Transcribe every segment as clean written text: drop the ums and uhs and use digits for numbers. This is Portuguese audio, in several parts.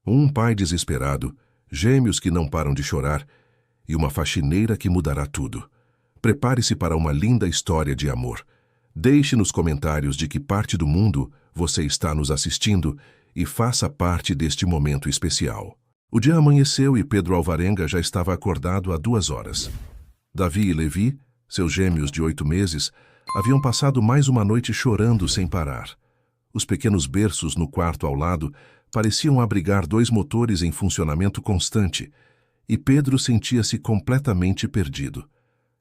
Um pai desesperado, gêmeos que não param de chorar e uma faxineira que mudará tudo. Prepare-se para uma linda história de amor. Deixe nos comentários de que parte do mundo você está nos assistindo e faça parte deste momento especial. O dia amanheceu e Pedro Alvarenga já estava acordado há 2 horas. Davi e Levi, seus gêmeos de 8 meses, haviam passado mais uma noite chorando sem parar. Os pequenos berços no quarto ao lado pareciam abrigar 2 motores em funcionamento constante, e Pedro sentia-se completamente perdido.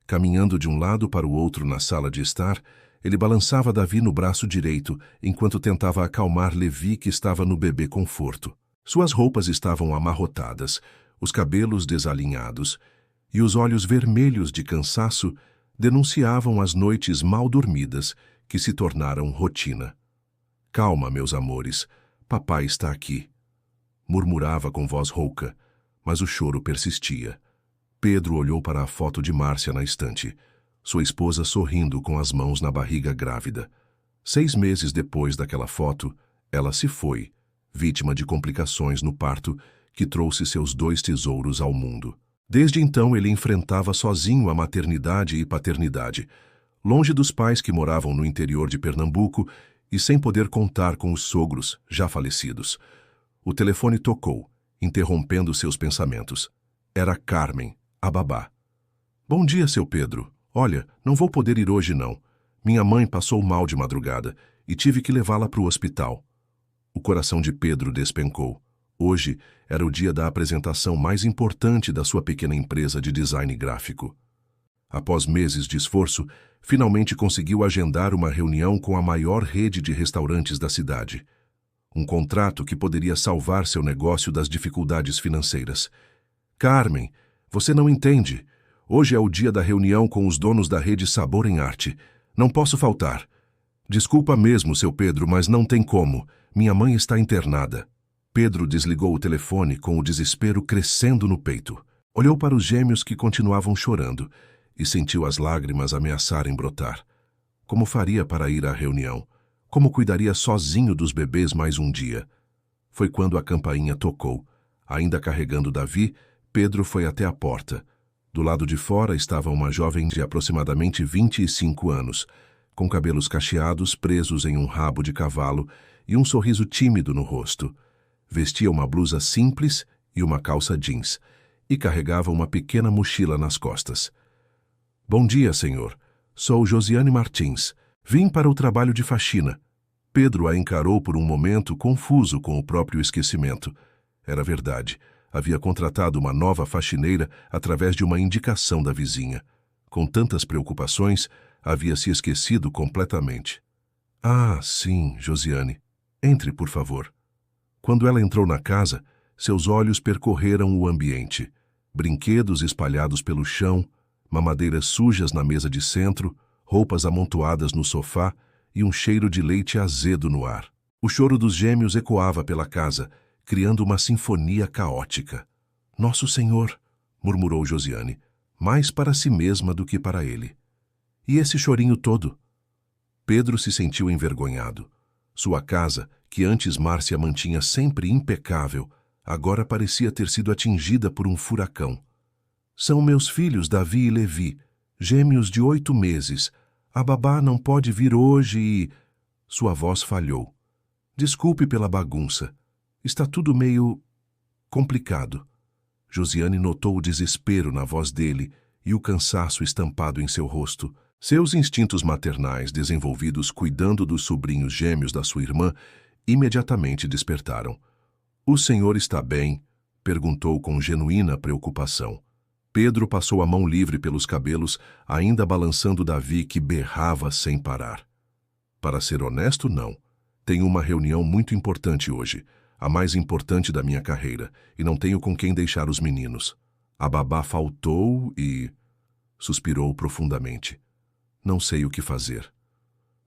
Caminhando de um lado para o outro na sala de estar, ele balançava Davi no braço direito, enquanto tentava acalmar Levi, que estava no bebê conforto. Suas roupas estavam amarrotadas, os cabelos desalinhados, e os olhos vermelhos de cansaço denunciavam as noites mal dormidas que se tornaram rotina. "Calma, meus amores, papai está aqui", murmurava com voz rouca, mas o choro persistia. Pedro olhou para a foto de Márcia na estante, sua esposa sorrindo com as mãos na barriga grávida. 6 meses depois daquela foto, ela se foi, vítima de complicações no parto que trouxe seus 2 tesouros ao mundo. Desde então ele enfrentava sozinho a maternidade e paternidade, longe dos pais que moravam no interior de Pernambuco e sem poder contar com os sogros, já falecidos. O telefone tocou, interrompendo seus pensamentos. Era Carmen, a babá. "Bom dia, seu Pedro. Olha, não vou poder ir hoje não. Minha mãe passou mal de madrugada e tive que levá-la para o hospital." O coração de Pedro despencou. Hoje era o dia da apresentação mais importante da sua pequena empresa de design gráfico. Após meses de esforço, finalmente conseguiu agendar uma reunião com a maior rede de restaurantes da cidade. Um contrato que poderia salvar seu negócio das dificuldades financeiras. "Carmen, você não entende. Hoje é o dia da reunião com os donos da rede Sabor em Arte. Não posso faltar." "Desculpa mesmo, seu Pedro, mas não tem como. Minha mãe está internada." Pedro desligou o telefone com o desespero crescendo no peito. Olhou para os gêmeos que continuavam chorando e sentiu as lágrimas ameaçarem brotar. Como faria para ir à reunião? Como cuidaria sozinho dos bebês mais um dia? Foi quando a campainha tocou. Ainda carregando Davi, Pedro foi até a porta. Do lado de fora estava uma jovem de aproximadamente 25 anos, com cabelos cacheados presos em um rabo de cavalo e um sorriso tímido no rosto. Vestia uma blusa simples e uma calça jeans, e carregava uma pequena mochila nas costas. "Bom dia, senhor. Sou Josiane Martins. Vim para o trabalho de faxina." Pedro a encarou por um momento, confuso com o próprio esquecimento. Era verdade. Havia contratado uma nova faxineira através de uma indicação da vizinha. Com tantas preocupações, havia se esquecido completamente. "Ah, sim, Josiane. Entre, por favor." Quando ela entrou na casa, seus olhos percorreram o ambiente. Brinquedos espalhados pelo chão, mamadeiras sujas na mesa de centro, roupas amontoadas no sofá e um cheiro de leite azedo no ar. O choro dos gêmeos ecoava pela casa, criando uma sinfonia caótica. "Nosso Senhor", murmurou Josiane, mais para si mesma do que para ele. "E esse chorinho todo?" Pedro se sentiu envergonhado. Sua casa, que antes Márcia mantinha sempre impecável, agora parecia ter sido atingida por um furacão. "São meus filhos Davi e Levi, gêmeos de 8 meses. A babá não pode vir hoje e..." Sua voz falhou. "Desculpe pela bagunça. Está tudo meio... complicado." Josiane notou o desespero na voz dele e o cansaço estampado em seu rosto. Seus instintos maternais, desenvolvidos cuidando dos sobrinhos gêmeos da sua irmã, imediatamente despertaram. "O senhor está bem?" perguntou com genuína preocupação. Pedro passou a mão livre pelos cabelos, ainda balançando Davi, que berrava sem parar. "Para ser honesto, não. Tenho uma reunião muito importante hoje, a mais importante da minha carreira, e não tenho com quem deixar os meninos. A babá faltou e..." Suspirou profundamente. "Não sei o que fazer."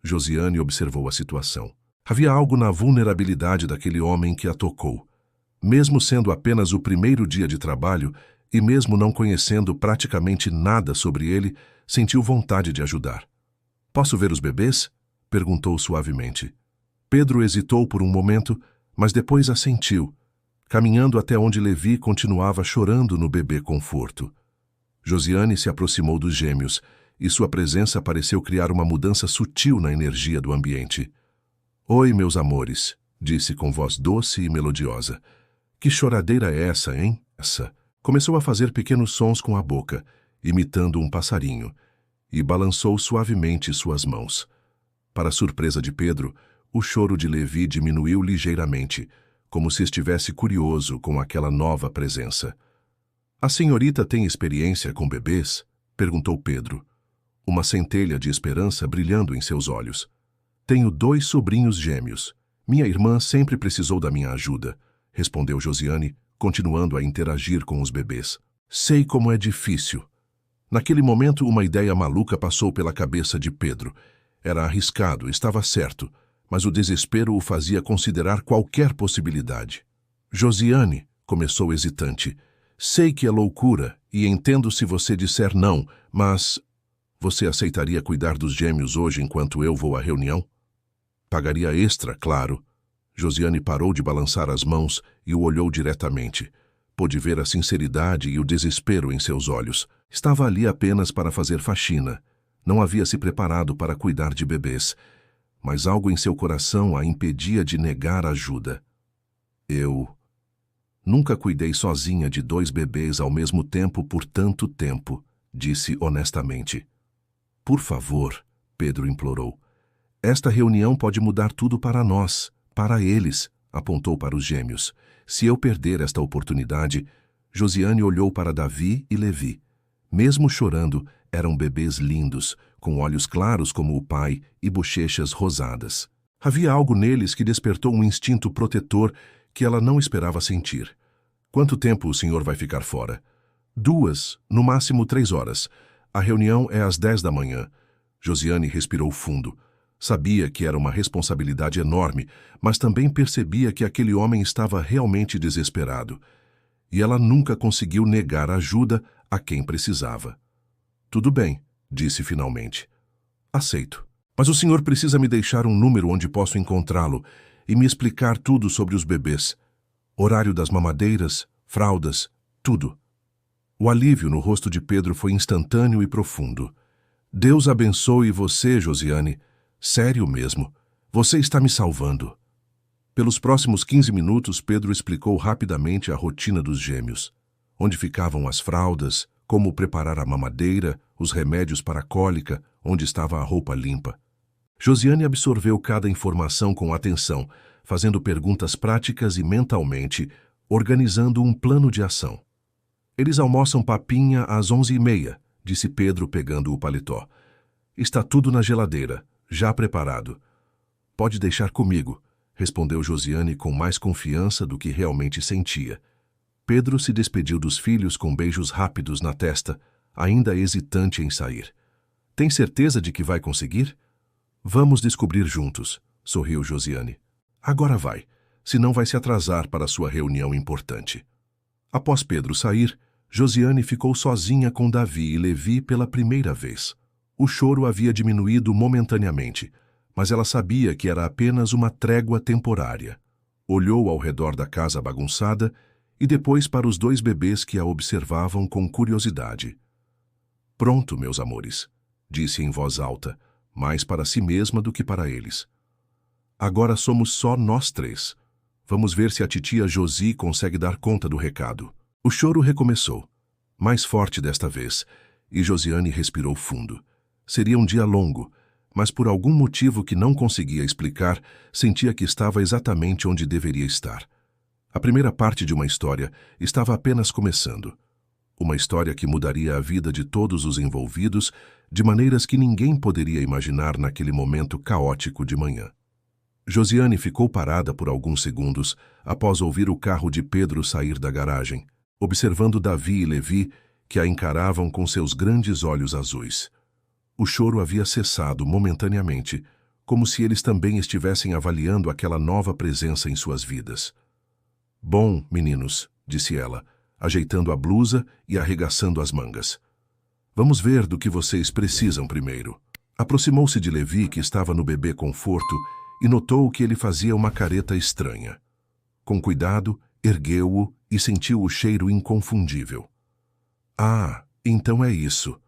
Josiane observou a situação. Havia algo na vulnerabilidade daquele homem que a tocou. Mesmo sendo apenas o primeiro dia de trabalho, e mesmo não conhecendo praticamente nada sobre ele, sentiu vontade de ajudar. "Posso ver os bebês?" perguntou suavemente. Pedro hesitou por um momento, mas depois assentiu. caminhando até onde Levi continuava chorando no bebê conforto. Josiane se aproximou dos gêmeos, e sua presença pareceu criar uma mudança sutil na energia do ambiente. "Oi, meus amores", disse com voz doce e melodiosa. "Que choradeira é essa, hein? Essa." Começou a fazer pequenos sons com a boca, imitando um passarinho, e balançou suavemente suas mãos. Para surpresa de Pedro, o choro de Levi diminuiu ligeiramente, como se estivesse curioso com aquela nova presença. "A senhorita tem experiência com bebês?" perguntou Pedro, uma centelha de esperança brilhando em seus olhos. "Tenho 2 sobrinhos gêmeos. Minha irmã sempre precisou da minha ajuda", respondeu Josiane, continuando a interagir com os bebês. "Sei como é difícil." Naquele momento, uma ideia maluca passou pela cabeça de Pedro. Era arriscado, estava certo, mas o desespero o fazia considerar qualquer possibilidade. "Josiane", começou hesitante, "sei que é loucura e entendo se você disser não, mas você aceitaria cuidar dos gêmeos hoje enquanto eu vou à reunião?" "Pagaria extra, claro." Josiane parou de balançar as mãos e o olhou diretamente. Pôde ver a sinceridade e o desespero em seus olhos. Estava ali apenas para fazer faxina. Não havia se preparado para cuidar de bebês, mas algo em seu coração a impedia de negar ajuda. "Eu nunca cuidei sozinha de 2 bebês ao mesmo tempo por tanto tempo", disse honestamente. "Por favor", Pedro implorou. "Esta reunião pode mudar tudo para nós, para eles", apontou para os gêmeos. "Se eu perder esta oportunidade..." Josiane olhou para Davi e Levi. Mesmo chorando, eram bebês lindos, com olhos claros como o pai e bochechas rosadas. Havia algo neles que despertou um instinto protetor que ela não esperava sentir. "Quanto tempo o senhor vai ficar fora?" 2, no máximo 3 horas. A reunião é às 10 da manhã. Josiane respirou fundo. Sabia que era uma responsabilidade enorme, mas também percebia que aquele homem estava realmente desesperado. E ela nunca conseguiu negar ajuda a quem precisava. "Tudo bem", disse finalmente. "Aceito. Mas o senhor precisa me deixar um número onde posso encontrá-lo e me explicar tudo sobre os bebês. Horário das mamadeiras, fraldas, tudo." O alívio no rosto de Pedro foi instantâneo e profundo. "Deus abençoe você, Josiane. Sério mesmo. Você está me salvando." Pelos próximos 15 minutos, Pedro explicou rapidamente a rotina dos gêmeos. Onde ficavam as fraldas, como preparar a mamadeira, os remédios para a cólica, onde estava a roupa limpa. Josiane absorveu cada informação com atenção, fazendo perguntas práticas e mentalmente, organizando um plano de ação. "Eles almoçam papinha às 11h30, disse Pedro pegando o paletó. "Está tudo na geladeira, já preparado." "Pode deixar comigo", respondeu Josiane com mais confiança do que realmente sentia. Pedro se despediu dos filhos com beijos rápidos na testa, ainda hesitante em sair. "Tem certeza de que vai conseguir?" "Vamos descobrir juntos", sorriu Josiane. "Agora vai, senão vai se atrasar para sua reunião importante." Após Pedro sair, Josiane ficou sozinha com Davi e Levi pela primeira vez. O choro havia diminuído momentaneamente, mas ela sabia que era apenas uma trégua temporária. Olhou ao redor da casa bagunçada e depois para os 2 bebês que a observavam com curiosidade. "Pronto, meus amores", disse em voz alta, mais para si mesma do que para eles. "Agora somos só nós 3. Vamos ver se a titia Josi consegue dar conta do recado." O choro recomeçou, mais forte desta vez, e Josiane respirou fundo. Seria um dia longo, mas por algum motivo que não conseguia explicar, sentia que estava exatamente onde deveria estar. A primeira parte de uma história estava apenas começando. Uma história que mudaria a vida de todos os envolvidos de maneiras que ninguém poderia imaginar naquele momento caótico de manhã. Josiane ficou parada por alguns segundos após ouvir o carro de Pedro sair da garagem, observando Davi e Levi, que a encaravam com seus grandes olhos azuis. O choro havia cessado momentaneamente, como se eles também estivessem avaliando aquela nova presença em suas vidas. "Bom, meninos", disse ela, ajeitando a blusa e arregaçando as mangas. "Vamos ver do que vocês precisam primeiro." Aproximou-se de Levi, que estava no bebê conforto, e notou que ele fazia uma careta estranha. Com cuidado, ergueu-o e sentiu o cheiro inconfundível. Ah, então é isso.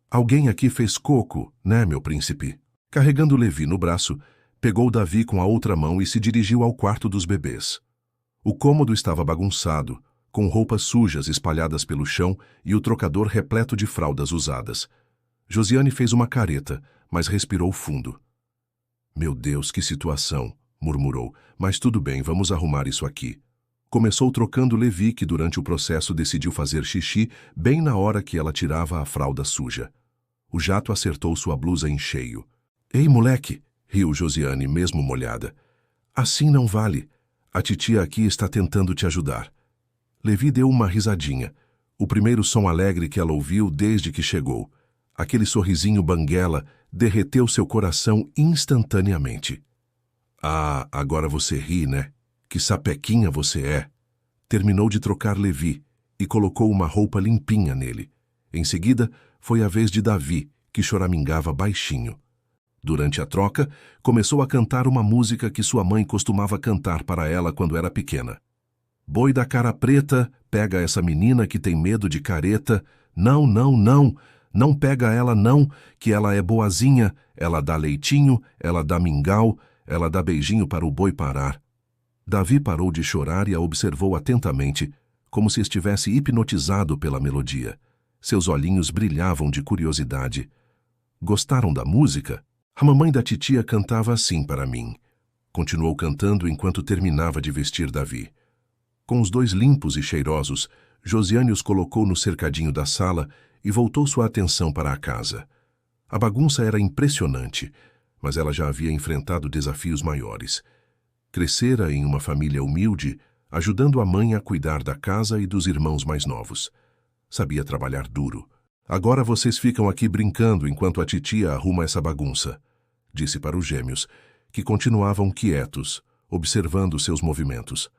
Alguém aqui fez coco, né, meu príncipe? Carregando Levi no braço, pegou Davi com a outra mão e se dirigiu ao quarto dos bebês. O cômodo estava bagunçado, com roupas sujas espalhadas pelo chão e o trocador repleto de fraldas usadas. Josiane fez uma careta, mas respirou fundo. Meu Deus, que situação, murmurou, mas tudo bem, vamos arrumar isso aqui. Começou trocando Levi, que durante o processo decidiu fazer xixi bem na hora que ela tirava a fralda suja. O jato acertou sua blusa em cheio. Ei, moleque, riu Josiane, mesmo molhada. Assim não vale. A titia aqui está tentando te ajudar. Levi deu uma risadinha. O primeiro som alegre que ela ouviu desde que chegou. Aquele sorrisinho banguela derreteu seu coração instantaneamente. Ah, agora você ri, né? Que sapequinha você é. Terminou de trocar Levi e colocou uma roupa limpinha nele. Em seguida, foi a vez de Davi, que choramingava baixinho. Durante a troca, começou a cantar uma música que sua mãe costumava cantar para ela quando era pequena. Boi da cara preta, pega essa menina que tem medo de careta. Não, não, não, não pega ela não, que ela é boazinha, ela dá leitinho, ela dá mingau, ela dá beijinho para o boi parar. Davi parou de chorar e a observou atentamente, como se estivesse hipnotizado pela melodia. Seus olhinhos brilhavam de curiosidade. Gostaram da música? A mamãe da titia cantava assim para mim. Continuou cantando enquanto terminava de vestir Davi. Com os dois limpos e cheirosos, Josiane os colocou no cercadinho da sala e voltou sua atenção para a casa. A bagunça era impressionante, mas ela já havia enfrentado desafios maiores. Crescera em uma família humilde, ajudando a mãe a cuidar da casa e dos irmãos mais novos. Sabia trabalhar duro. Agora vocês ficam aqui brincando enquanto a titia arruma essa bagunça, disse para os gêmeos, que continuavam quietos, observando seus movimentos.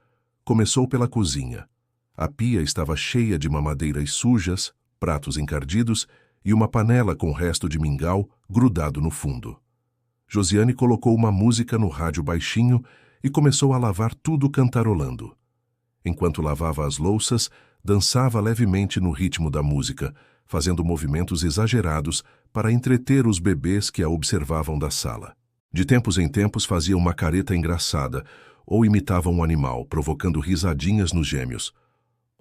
Começou pela cozinha. A pia estava cheia de mamadeiras sujas, pratos encardidos e uma panela com resto de mingau grudado no fundo. Josiane colocou uma música no rádio baixinho e começou a lavar tudo cantarolando. Enquanto lavava as louças, dançava levemente no ritmo da música, fazendo movimentos exagerados para entreter os bebês que a observavam da sala. De tempos em tempos fazia uma careta engraçada ou imitava um animal, provocando risadinhas nos gêmeos.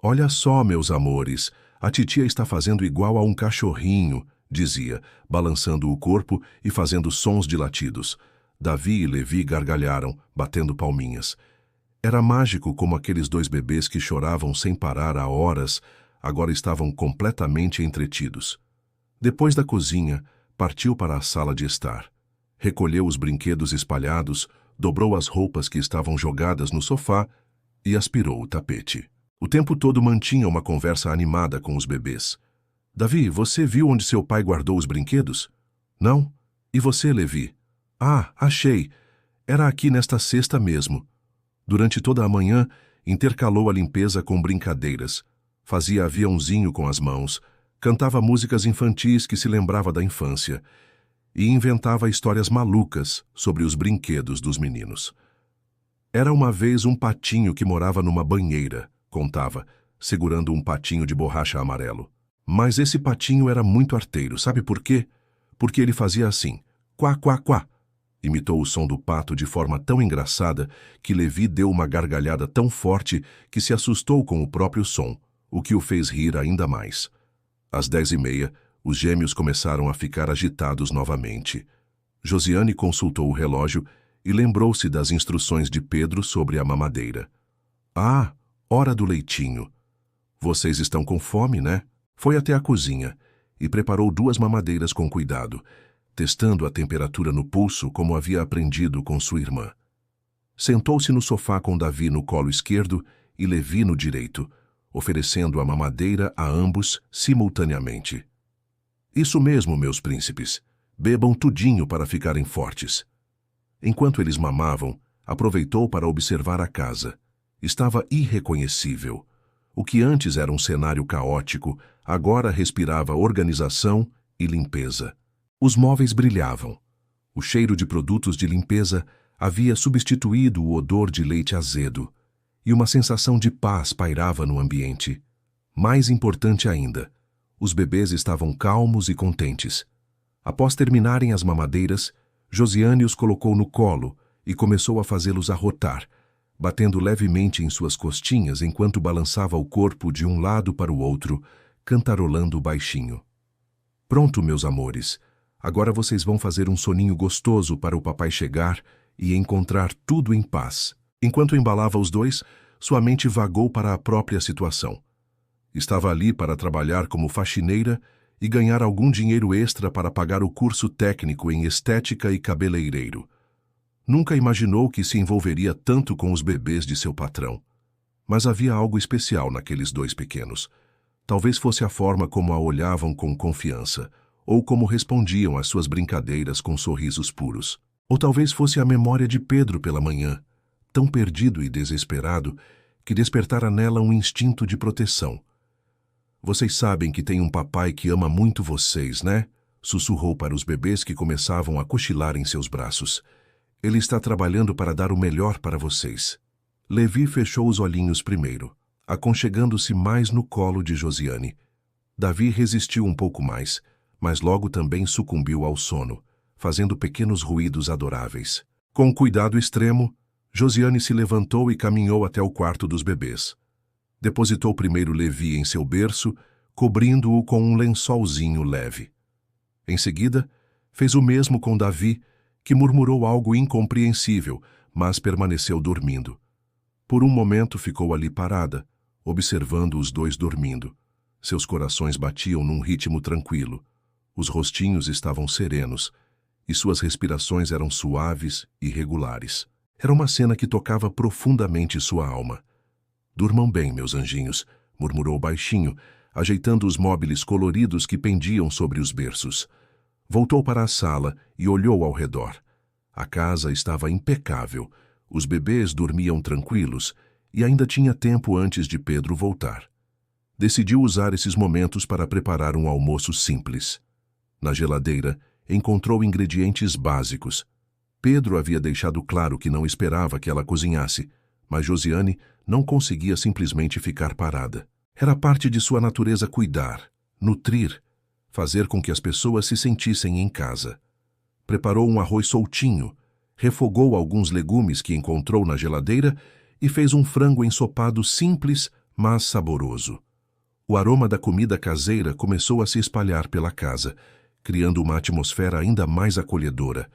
Olha só, meus amores, a titia está fazendo igual a um cachorrinho, dizia, balançando o corpo e fazendo sons de latidos. Davi e Levi gargalharam, batendo palminhas. Era mágico como aqueles dois bebês que choravam sem parar há horas, agora estavam completamente entretidos. Depois da cozinha, partiu para a sala de estar. Recolheu os brinquedos espalhados, dobrou as roupas que estavam jogadas no sofá e aspirou o tapete. O tempo todo mantinha uma conversa animada com os bebês. Davi, você viu onde seu pai guardou os brinquedos? Não? E você, Levi? Ah, achei. Era aqui nesta cesta mesmo. Durante toda a manhã, intercalou a limpeza com brincadeiras. Fazia aviãozinho com as mãos, cantava músicas infantis que se lembrava da infância e inventava histórias malucas sobre os brinquedos dos meninos. Era uma vez um patinho que morava numa banheira, contava, segurando um patinho de borracha amarelo. Mas esse patinho era muito arteiro, sabe por quê? Porque ele fazia assim, quá, quá, quá. Imitou o som do pato de forma tão engraçada que Levi deu uma gargalhada tão forte que se assustou com o próprio som, o que o fez rir ainda mais. Às 10h30, os gêmeos começaram a ficar agitados novamente. Josiane consultou o relógio e lembrou-se das instruções de Pedro sobre a mamadeira. Ah, hora do leitinho. Vocês estão com fome, né? Foi até a cozinha e preparou 2 mamadeiras com cuidado, testando a temperatura no pulso como havia aprendido com sua irmã. Sentou-se no sofá com Davi no colo esquerdo e Levi no direito, oferecendo a mamadeira a ambos simultaneamente. Isso mesmo, meus príncipes. Bebam tudinho para ficarem fortes. Enquanto eles mamavam, aproveitou para observar a casa. Estava irreconhecível. O que antes era um cenário caótico, agora respirava organização e limpeza. Os móveis brilhavam. O cheiro de produtos de limpeza havia substituído o odor de leite azedo. e uma sensação de paz pairava no ambiente. Mais importante ainda, os bebês estavam calmos e contentes. Após terminarem as mamadeiras, Josiane os colocou no colo e começou a fazê-los arrotar, batendo levemente em suas costinhas enquanto balançava o corpo de um lado para o outro, cantarolando baixinho. Pronto, meus amores. Agora vocês vão fazer um soninho gostoso para o papai chegar e encontrar tudo em paz. Enquanto embalava os dois, sua mente vagou para a própria situação. Estava ali para trabalhar como faxineira e ganhar algum dinheiro extra para pagar o curso técnico em estética e cabeleireiro. Nunca imaginou que se envolveria tanto com os bebês de seu patrão. Mas havia algo especial naqueles dois pequenos. Talvez fosse a forma como a olhavam com confiança, ou como respondiam às suas brincadeiras com sorrisos puros. Ou talvez fosse a memória de Pedro pela manhã, tão perdido e desesperado, que despertara nela um instinto de proteção. Vocês sabem que tem um papai que ama muito vocês, né? Sussurrou para os bebês que começavam a cochilar em seus braços. Ele está trabalhando para dar o melhor para vocês. Levi fechou os olhinhos primeiro, aconchegando-se mais no colo de Josiane. Davi resistiu um pouco mais, mas logo também sucumbiu ao sono, fazendo pequenos ruídos adoráveis. Com cuidado extremo, Josiane se levantou e caminhou até o quarto dos bebês. Depositou primeiro Levi em seu berço, cobrindo-o com um lençolzinho leve. Em seguida, fez o mesmo com Davi, que murmurou algo incompreensível, mas permaneceu dormindo. Por um momento ficou ali parada, observando os dois dormindo. Seus corações batiam num ritmo tranquilo. Os rostinhos estavam serenos, e suas respirações eram suaves e regulares. Era uma cena que tocava profundamente sua alma. Durmam bem, meus anjinhos, murmurou baixinho, ajeitando os móveis coloridos que pendiam sobre os berços. Voltou para a sala e olhou ao redor. A casa estava impecável, os bebês dormiam tranquilos e ainda tinha tempo antes de Pedro voltar. Decidiu usar esses momentos para preparar um almoço simples. Na geladeira, encontrou ingredientes básicos. Pedro havia deixado claro que não esperava que ela cozinhasse, mas Josiane não conseguia simplesmente ficar parada. Era parte de sua natureza cuidar, nutrir, fazer com que as pessoas se sentissem em casa. Preparou um arroz soltinho, refogou alguns legumes que encontrou na geladeira e fez um frango ensopado simples, mas saboroso. O aroma da comida caseira começou a se espalhar pela casa, criando uma atmosfera ainda mais acolhedora.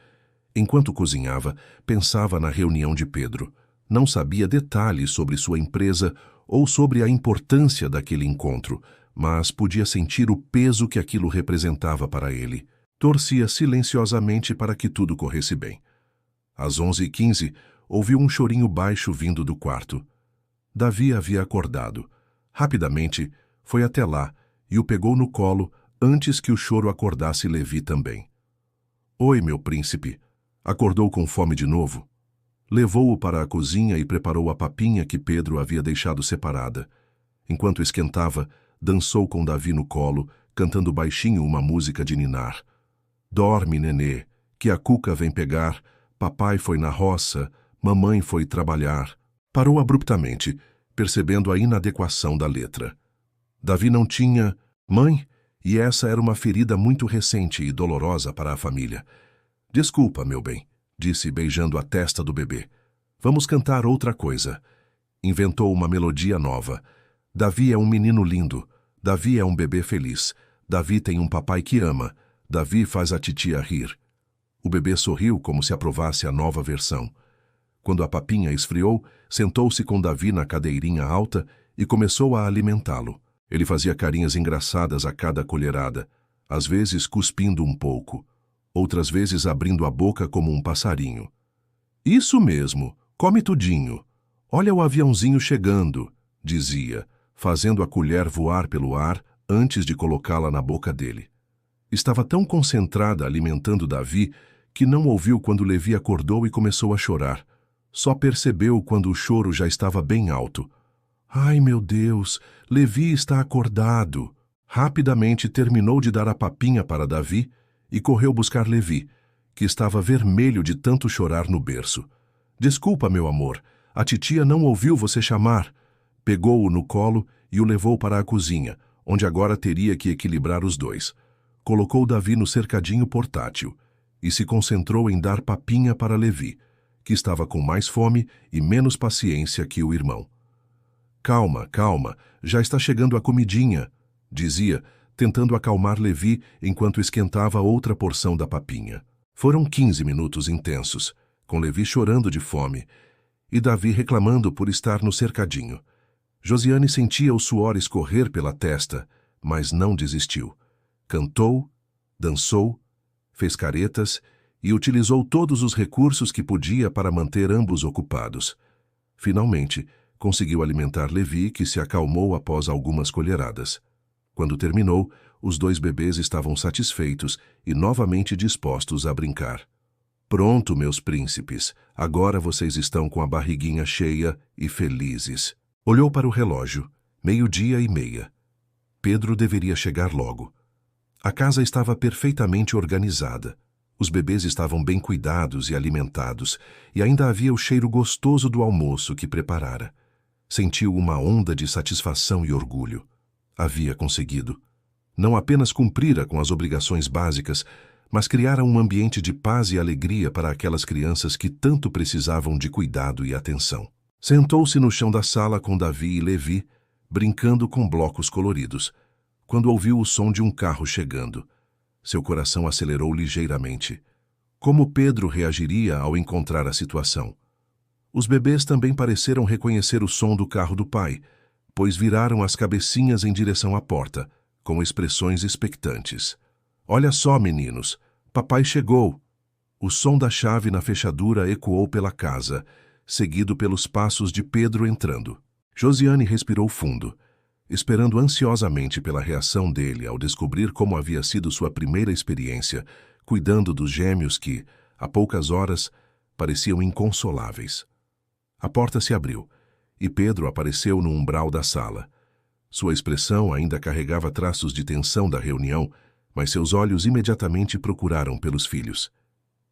Enquanto cozinhava, pensava na reunião de Pedro. Não sabia detalhes sobre sua empresa ou sobre a importância daquele encontro, mas podia sentir o peso que aquilo representava para ele. Torcia silenciosamente para que tudo corresse bem. Às 11h15, ouviu um chorinho baixo vindo do quarto. Davi havia acordado. Rapidamente, foi até lá e o pegou no colo antes que o choro acordasse Levi também. Oi, meu príncipe. Acordou com fome de novo? Levou-o para a cozinha e preparou a papinha que Pedro havia deixado separada. Enquanto esquentava, dançou com Davi no colo, cantando baixinho uma música de ninar. Dorme, nenê, que a cuca vem pegar, papai foi na roça, mamãe foi trabalhar. Parou abruptamente, percebendo a inadequação da letra. Davi não tinha mãe, e essa era uma ferida muito recente e dolorosa para a família. Desculpa, meu bem, disse beijando a testa do bebê. Vamos cantar outra coisa. Inventou uma melodia nova. Davi é um menino lindo. Davi é um bebê feliz. Davi tem um papai que ama. Davi faz a titia rir. O bebê sorriu como se aprovasse a nova versão. Quando a papinha esfriou, sentou-se com Davi na cadeirinha alta e começou a alimentá-lo. Ele fazia carinhas engraçadas a cada colherada, às vezes cuspindo um pouco, outras vezes abrindo a boca como um passarinho. Isso mesmo, come tudinho. Olha o aviãozinho chegando, dizia, fazendo a colher voar pelo ar antes de colocá-la na boca dele. Estava tão concentrada alimentando Davi que não ouviu quando Levi acordou e começou a chorar. Só percebeu quando o choro já estava bem alto. Ai, meu Deus, Levi está acordado. Rapidamente terminou de dar a papinha para Davi e correu buscar Levi, que estava vermelho de tanto chorar no berço. Desculpa, meu amor, A titia não ouviu você chamar. Pegou-o no colo e o levou para a cozinha, onde agora teria que equilibrar os dois. Colocou Davi no cercadinho portátil e se concentrou em dar papinha para Levi, que estava com mais fome e menos paciência que o irmão. Calma, calma, já está chegando a comidinha, dizia, tentando acalmar Levi enquanto esquentava outra porção da papinha. Foram 15 minutos intensos, com Levi chorando de fome e Davi reclamando por estar no cercadinho. Josiane sentia o suor escorrer pela testa, mas não desistiu. Cantou, dançou, fez caretas e utilizou todos os recursos que podia para manter ambos ocupados. Finalmente, conseguiu alimentar Levi, que se acalmou após algumas colheradas. Quando terminou, os dois bebês estavam satisfeitos e novamente dispostos a brincar. Pronto, meus príncipes, agora vocês estão com a barriguinha cheia e felizes. Olhou para o relógio, 12:30. Pedro deveria chegar logo. A casa estava perfeitamente organizada. Os bebês estavam bem cuidados e alimentados, e ainda havia o cheiro gostoso do almoço que preparara. Sentiu uma onda de satisfação e orgulho. Havia conseguido. Não apenas cumprira com as obrigações básicas, mas criara um ambiente de paz e alegria para aquelas crianças que tanto precisavam de cuidado e atenção. Sentou-se no chão da sala com Davi e Levi, brincando com blocos coloridos, quando ouviu o som de um carro chegando. Seu coração acelerou ligeiramente. Como Pedro reagiria ao encontrar a situação? Os bebês também pareceram reconhecer o som do carro do pai, pois viraram as cabecinhas em direção à porta, com expressões expectantes. Olha só, meninos, papai chegou. O som da chave na fechadura ecoou pela casa, seguido pelos passos de Pedro entrando. Josiane respirou fundo, esperando ansiosamente pela reação dele ao descobrir como havia sido sua primeira experiência, cuidando dos gêmeos que, há poucas horas, pareciam inconsoláveis. A porta se abriu, e Pedro apareceu no umbral da sala. Sua expressão ainda carregava traços de tensão da reunião, mas seus olhos imediatamente procuraram pelos filhos.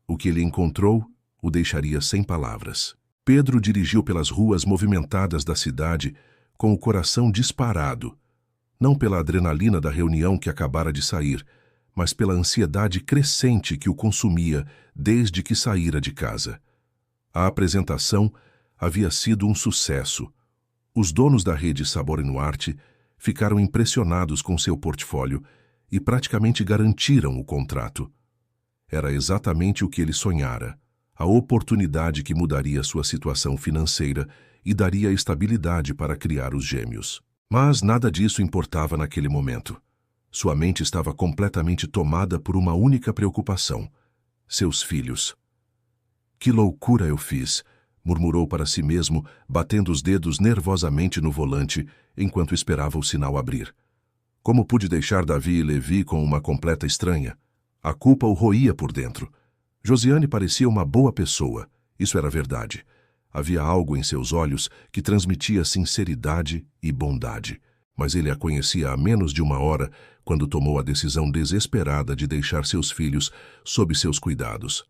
O que ele encontrou o deixaria sem palavras. Pedro dirigiu pelas ruas movimentadas da cidade com o coração disparado, não pela adrenalina da reunião que acabara de sair, mas pela ansiedade crescente que o consumia desde que saíra de casa. A apresentação havia sido um sucesso. Os donos da rede Sabor no Arte ficaram impressionados com seu portfólio e praticamente garantiram o contrato. Era exatamente o que ele sonhara, a oportunidade que mudaria sua situação financeira e daria estabilidade para criar os gêmeos. Mas nada disso importava naquele momento. Sua mente estava completamente tomada por uma única preocupação: seus filhos. Que loucura eu fiz, murmurou para si mesmo, batendo os dedos nervosamente no volante enquanto esperava o sinal abrir. Como pude deixar Davi e Levi com uma completa estranha? A culpa o roía por dentro. Josiane parecia uma boa pessoa, isso era verdade. Havia algo em seus olhos que transmitia sinceridade e bondade, mas ele a conhecia há menos de uma hora quando tomou a decisão desesperada de deixar seus filhos sob seus cuidados.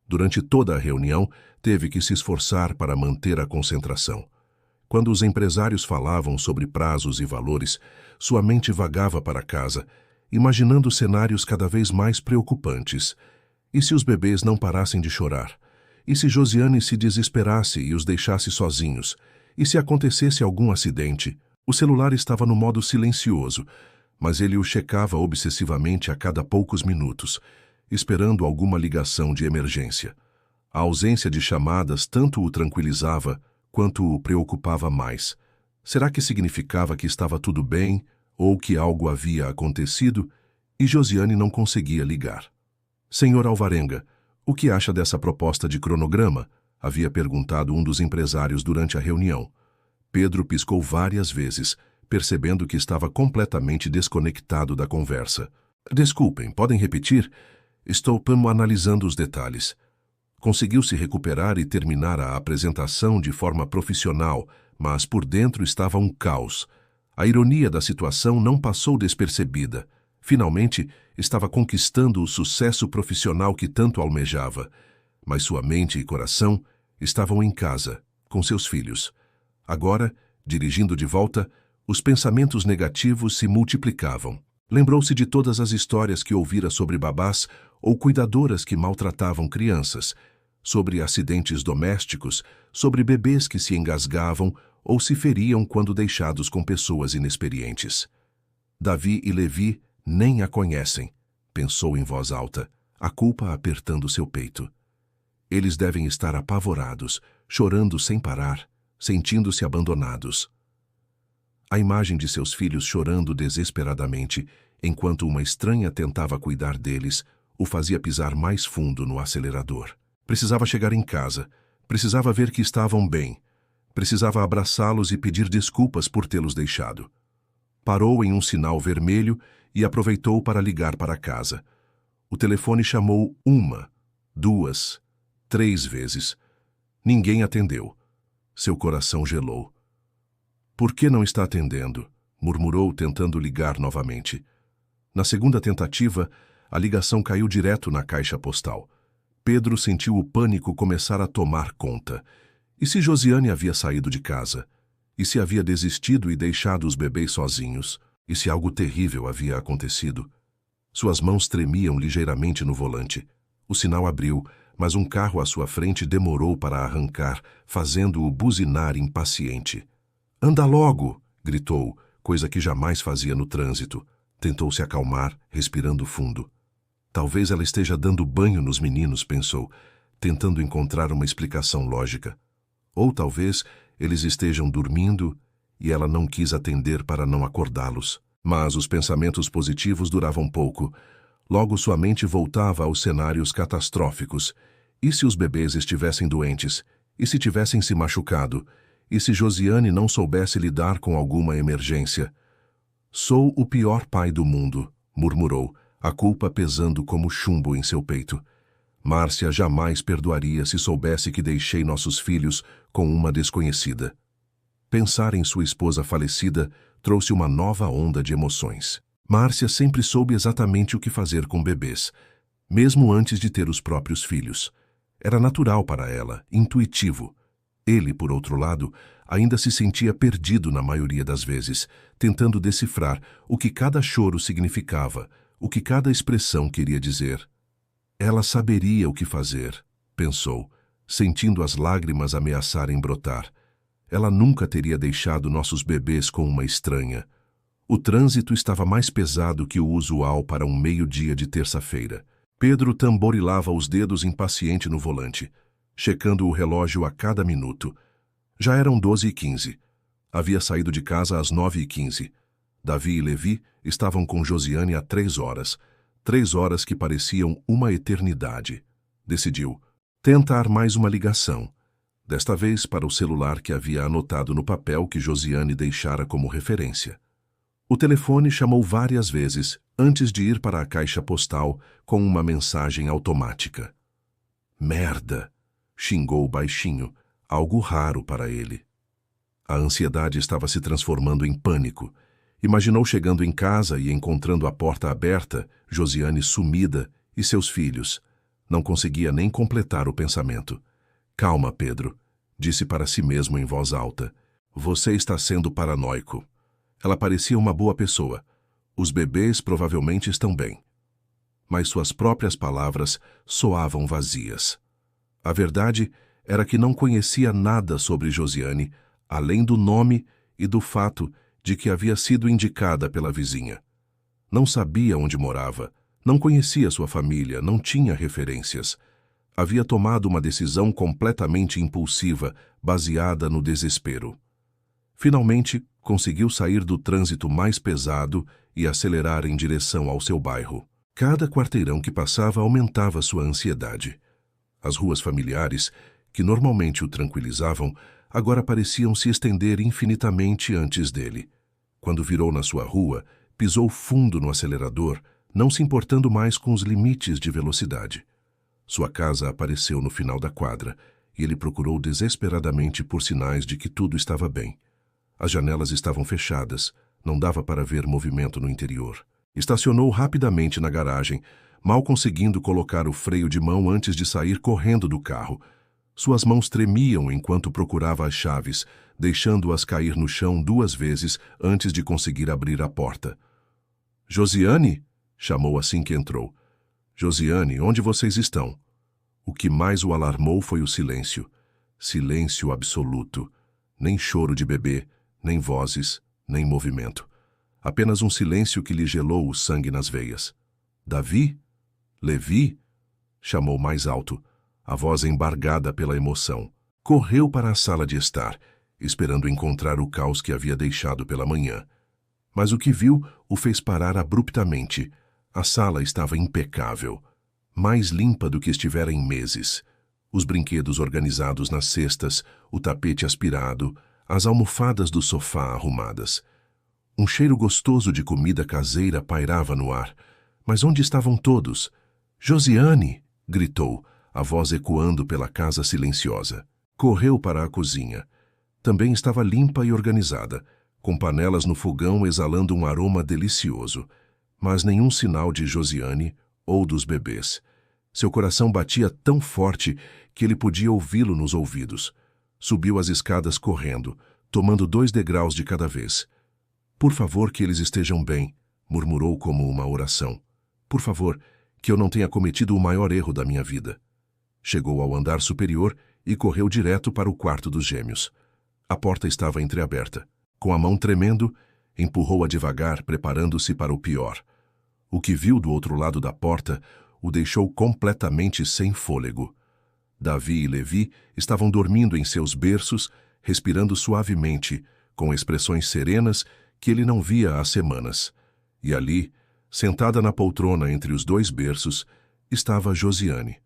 Durante toda a reunião, teve que se esforçar para manter a concentração. Quando os empresários falavam sobre prazos e valores, sua mente vagava para casa, imaginando cenários cada vez mais preocupantes. E se os bebês não parassem de chorar? E se Josiane se desesperasse e os deixasse sozinhos? E se acontecesse algum acidente? O celular estava no modo silencioso, mas ele o checava obsessivamente a cada poucos minutos, esperando alguma ligação de emergência. A ausência de chamadas tanto o tranquilizava quanto o preocupava mais. Será que significava que estava tudo bem ou que algo havia acontecido? E Josiane não conseguia ligar. Senhor Alvarenga, o que acha dessa proposta de cronograma? Havia perguntado um dos empresários durante a reunião. Pedro piscou várias vezes, percebendo que estava completamente desconectado da conversa. Desculpem, podem repetir? Estou analisando os detalhes. Conseguiu se recuperar e terminar a apresentação de forma profissional, mas por dentro estava um caos. A ironia da situação não passou despercebida. Finalmente, estava conquistando o sucesso profissional que tanto almejava, mas sua mente e coração estavam em casa, com com seus filhos. Agora, dirigindo de volta, os pensamentos negativos se multiplicavam. Lembrou-se de todas as histórias que ouvira sobre babás ou cuidadoras que maltratavam crianças, sobre acidentes domésticos, sobre bebês que se engasgavam ou se feriam quando deixados com pessoas inexperientes. Davi e Levi nem a conhecem, pensou em voz alta, a culpa apertando seu peito. Eles devem estar apavorados, chorando sem parar, sentindo-se abandonados. A imagem de seus filhos chorando desesperadamente, enquanto uma estranha tentava cuidar deles, o fazia pisar mais fundo no acelerador. Precisava chegar em casa, precisava ver que estavam bem, precisava abraçá-los e pedir desculpas por tê-los deixado. Parou em um sinal vermelho e aproveitou para ligar para casa. O telefone chamou 1, 2, 3 vezes. Ninguém atendeu. Seu coração gelou. Por que não está atendendo? Murmurou, tentando ligar novamente. Na segunda tentativa, a ligação caiu direto na caixa postal. Pedro sentiu o pânico começar a tomar conta. E se Josiane havia saído de casa? E se havia desistido e deixado os bebês sozinhos? E se algo terrível havia acontecido? Suas mãos tremiam ligeiramente no volante. O sinal abriu, mas um carro à sua frente demorou para arrancar, fazendo-o buzinar impaciente. "Anda logo!" gritou, coisa que jamais fazia no trânsito. Tentou se acalmar, respirando fundo. Talvez ela esteja dando banho nos meninos, pensou, tentando encontrar uma explicação lógica. Ou talvez eles estejam dormindo e ela não quis atender para não acordá-los. Mas os pensamentos positivos duravam pouco. Logo sua mente voltava aos cenários catastróficos. E se os bebês estivessem doentes? E se tivessem se machucado? E se Josiane não soubesse lidar com alguma emergência? "Sou o pior pai do mundo", murmurou, a culpa pesando como chumbo em seu peito. Márcia jamais perdoaria se soubesse que deixei nossos filhos com uma desconhecida. Pensar em sua esposa falecida trouxe uma nova onda de emoções. Márcia sempre soube exatamente o que fazer com bebês, mesmo antes de ter os próprios filhos. Era natural para ela, intuitivo. Ele, por outro lado, ainda se sentia perdido na maioria das vezes, tentando decifrar o que cada choro significava, o que cada expressão queria dizer. Ela saberia o que fazer, pensou, sentindo as lágrimas ameaçarem brotar. Ela nunca teria deixado nossos bebês com uma estranha. O trânsito estava mais pesado que o usual para um meio-dia de terça-feira. Pedro tamborilava os dedos impaciente no volante, checando o relógio a cada minuto. Já eram 12h15. Havia saído de casa às 9h15. Davi e Levi estavam com Josiane há 3 horas. 3 horas que pareciam uma eternidade. Decidiu tentar mais uma ligação. Desta vez para o celular que havia anotado no papel que Josiane deixara como referência. O telefone chamou várias vezes antes de ir para a caixa postal com uma mensagem automática. "Merda!" xingou baixinho, algo raro para ele. A ansiedade estava se transformando em pânico. Imaginou chegando em casa e encontrando a porta aberta, Josiane sumida e seus filhos. Não conseguia nem completar o pensamento. "Calma, Pedro", disse para si mesmo em voz alta. "Você está sendo paranoico." Ela parecia uma boa pessoa. Os bebês provavelmente estão bem. Mas suas próprias palavras soavam vazias. A verdade era que não conhecia nada sobre Josiane, além do nome e do fato de que havia sido indicada pela vizinha. Não sabia onde morava, não conhecia sua família, não tinha referências. Havia tomado uma decisão completamente impulsiva, baseada no desespero. Finalmente, conseguiu sair do trânsito mais pesado e acelerar em direção ao seu bairro. Cada quarteirão que passava aumentava sua ansiedade. As ruas familiares, que normalmente o tranquilizavam, agora pareciam se estender infinitamente antes dele. Quando virou na sua rua, pisou fundo no acelerador, não se importando mais com os limites de velocidade. Sua casa apareceu no final da quadra, e ele procurou desesperadamente por sinais de que tudo estava bem. As janelas estavam fechadas, não dava para ver movimento no interior. Estacionou rapidamente na garagem, mal conseguindo colocar o freio de mão antes de sair correndo do carro. Suas mãos tremiam enquanto procurava as chaves, deixando-as cair no chão 2 vezes antes de conseguir abrir a porta. "Josiane?" chamou assim que entrou. "Josiane, onde vocês estão?" O que mais o alarmou foi o silêncio. Silêncio absoluto. Nem choro de bebê, nem vozes, nem movimento. Apenas um silêncio que lhe gelou o sangue nas veias. "Davi? Levi?" chamou mais alto, a voz embargada pela emoção. Correu para a sala de estar, esperando encontrar o caos que havia deixado pela manhã. Mas o que viu o fez parar abruptamente. A sala estava impecável, mais limpa do que estivera em meses. Os brinquedos organizados nas cestas, o tapete aspirado, as almofadas do sofá arrumadas. Um cheiro gostoso de comida caseira pairava no ar. Mas onde estavam todos? "Josiane!" gritou, a voz ecoando pela casa silenciosa. Correu para a cozinha. Também estava limpa e organizada, com panelas no fogão exalando um aroma delicioso. Mas nenhum sinal de Josiane ou dos bebês. Seu coração batia tão forte que ele podia ouvi-lo nos ouvidos. Subiu as escadas correndo, tomando 2 degraus de cada vez. "Por favor, que eles estejam bem", murmurou como uma oração. "Por favor, que eu não tenha cometido o maior erro da minha vida." Chegou ao andar superior e correu direto para o quarto dos gêmeos. A porta estava entreaberta. Com a mão tremendo, empurrou-a devagar, preparando-se para o pior. O que viu do outro lado da porta o deixou completamente sem fôlego. Davi e Levi estavam dormindo em seus berços, respirando suavemente, com expressões serenas que ele não via há semanas. E ali, sentada na poltrona entre os 2 berços, estava Josiane.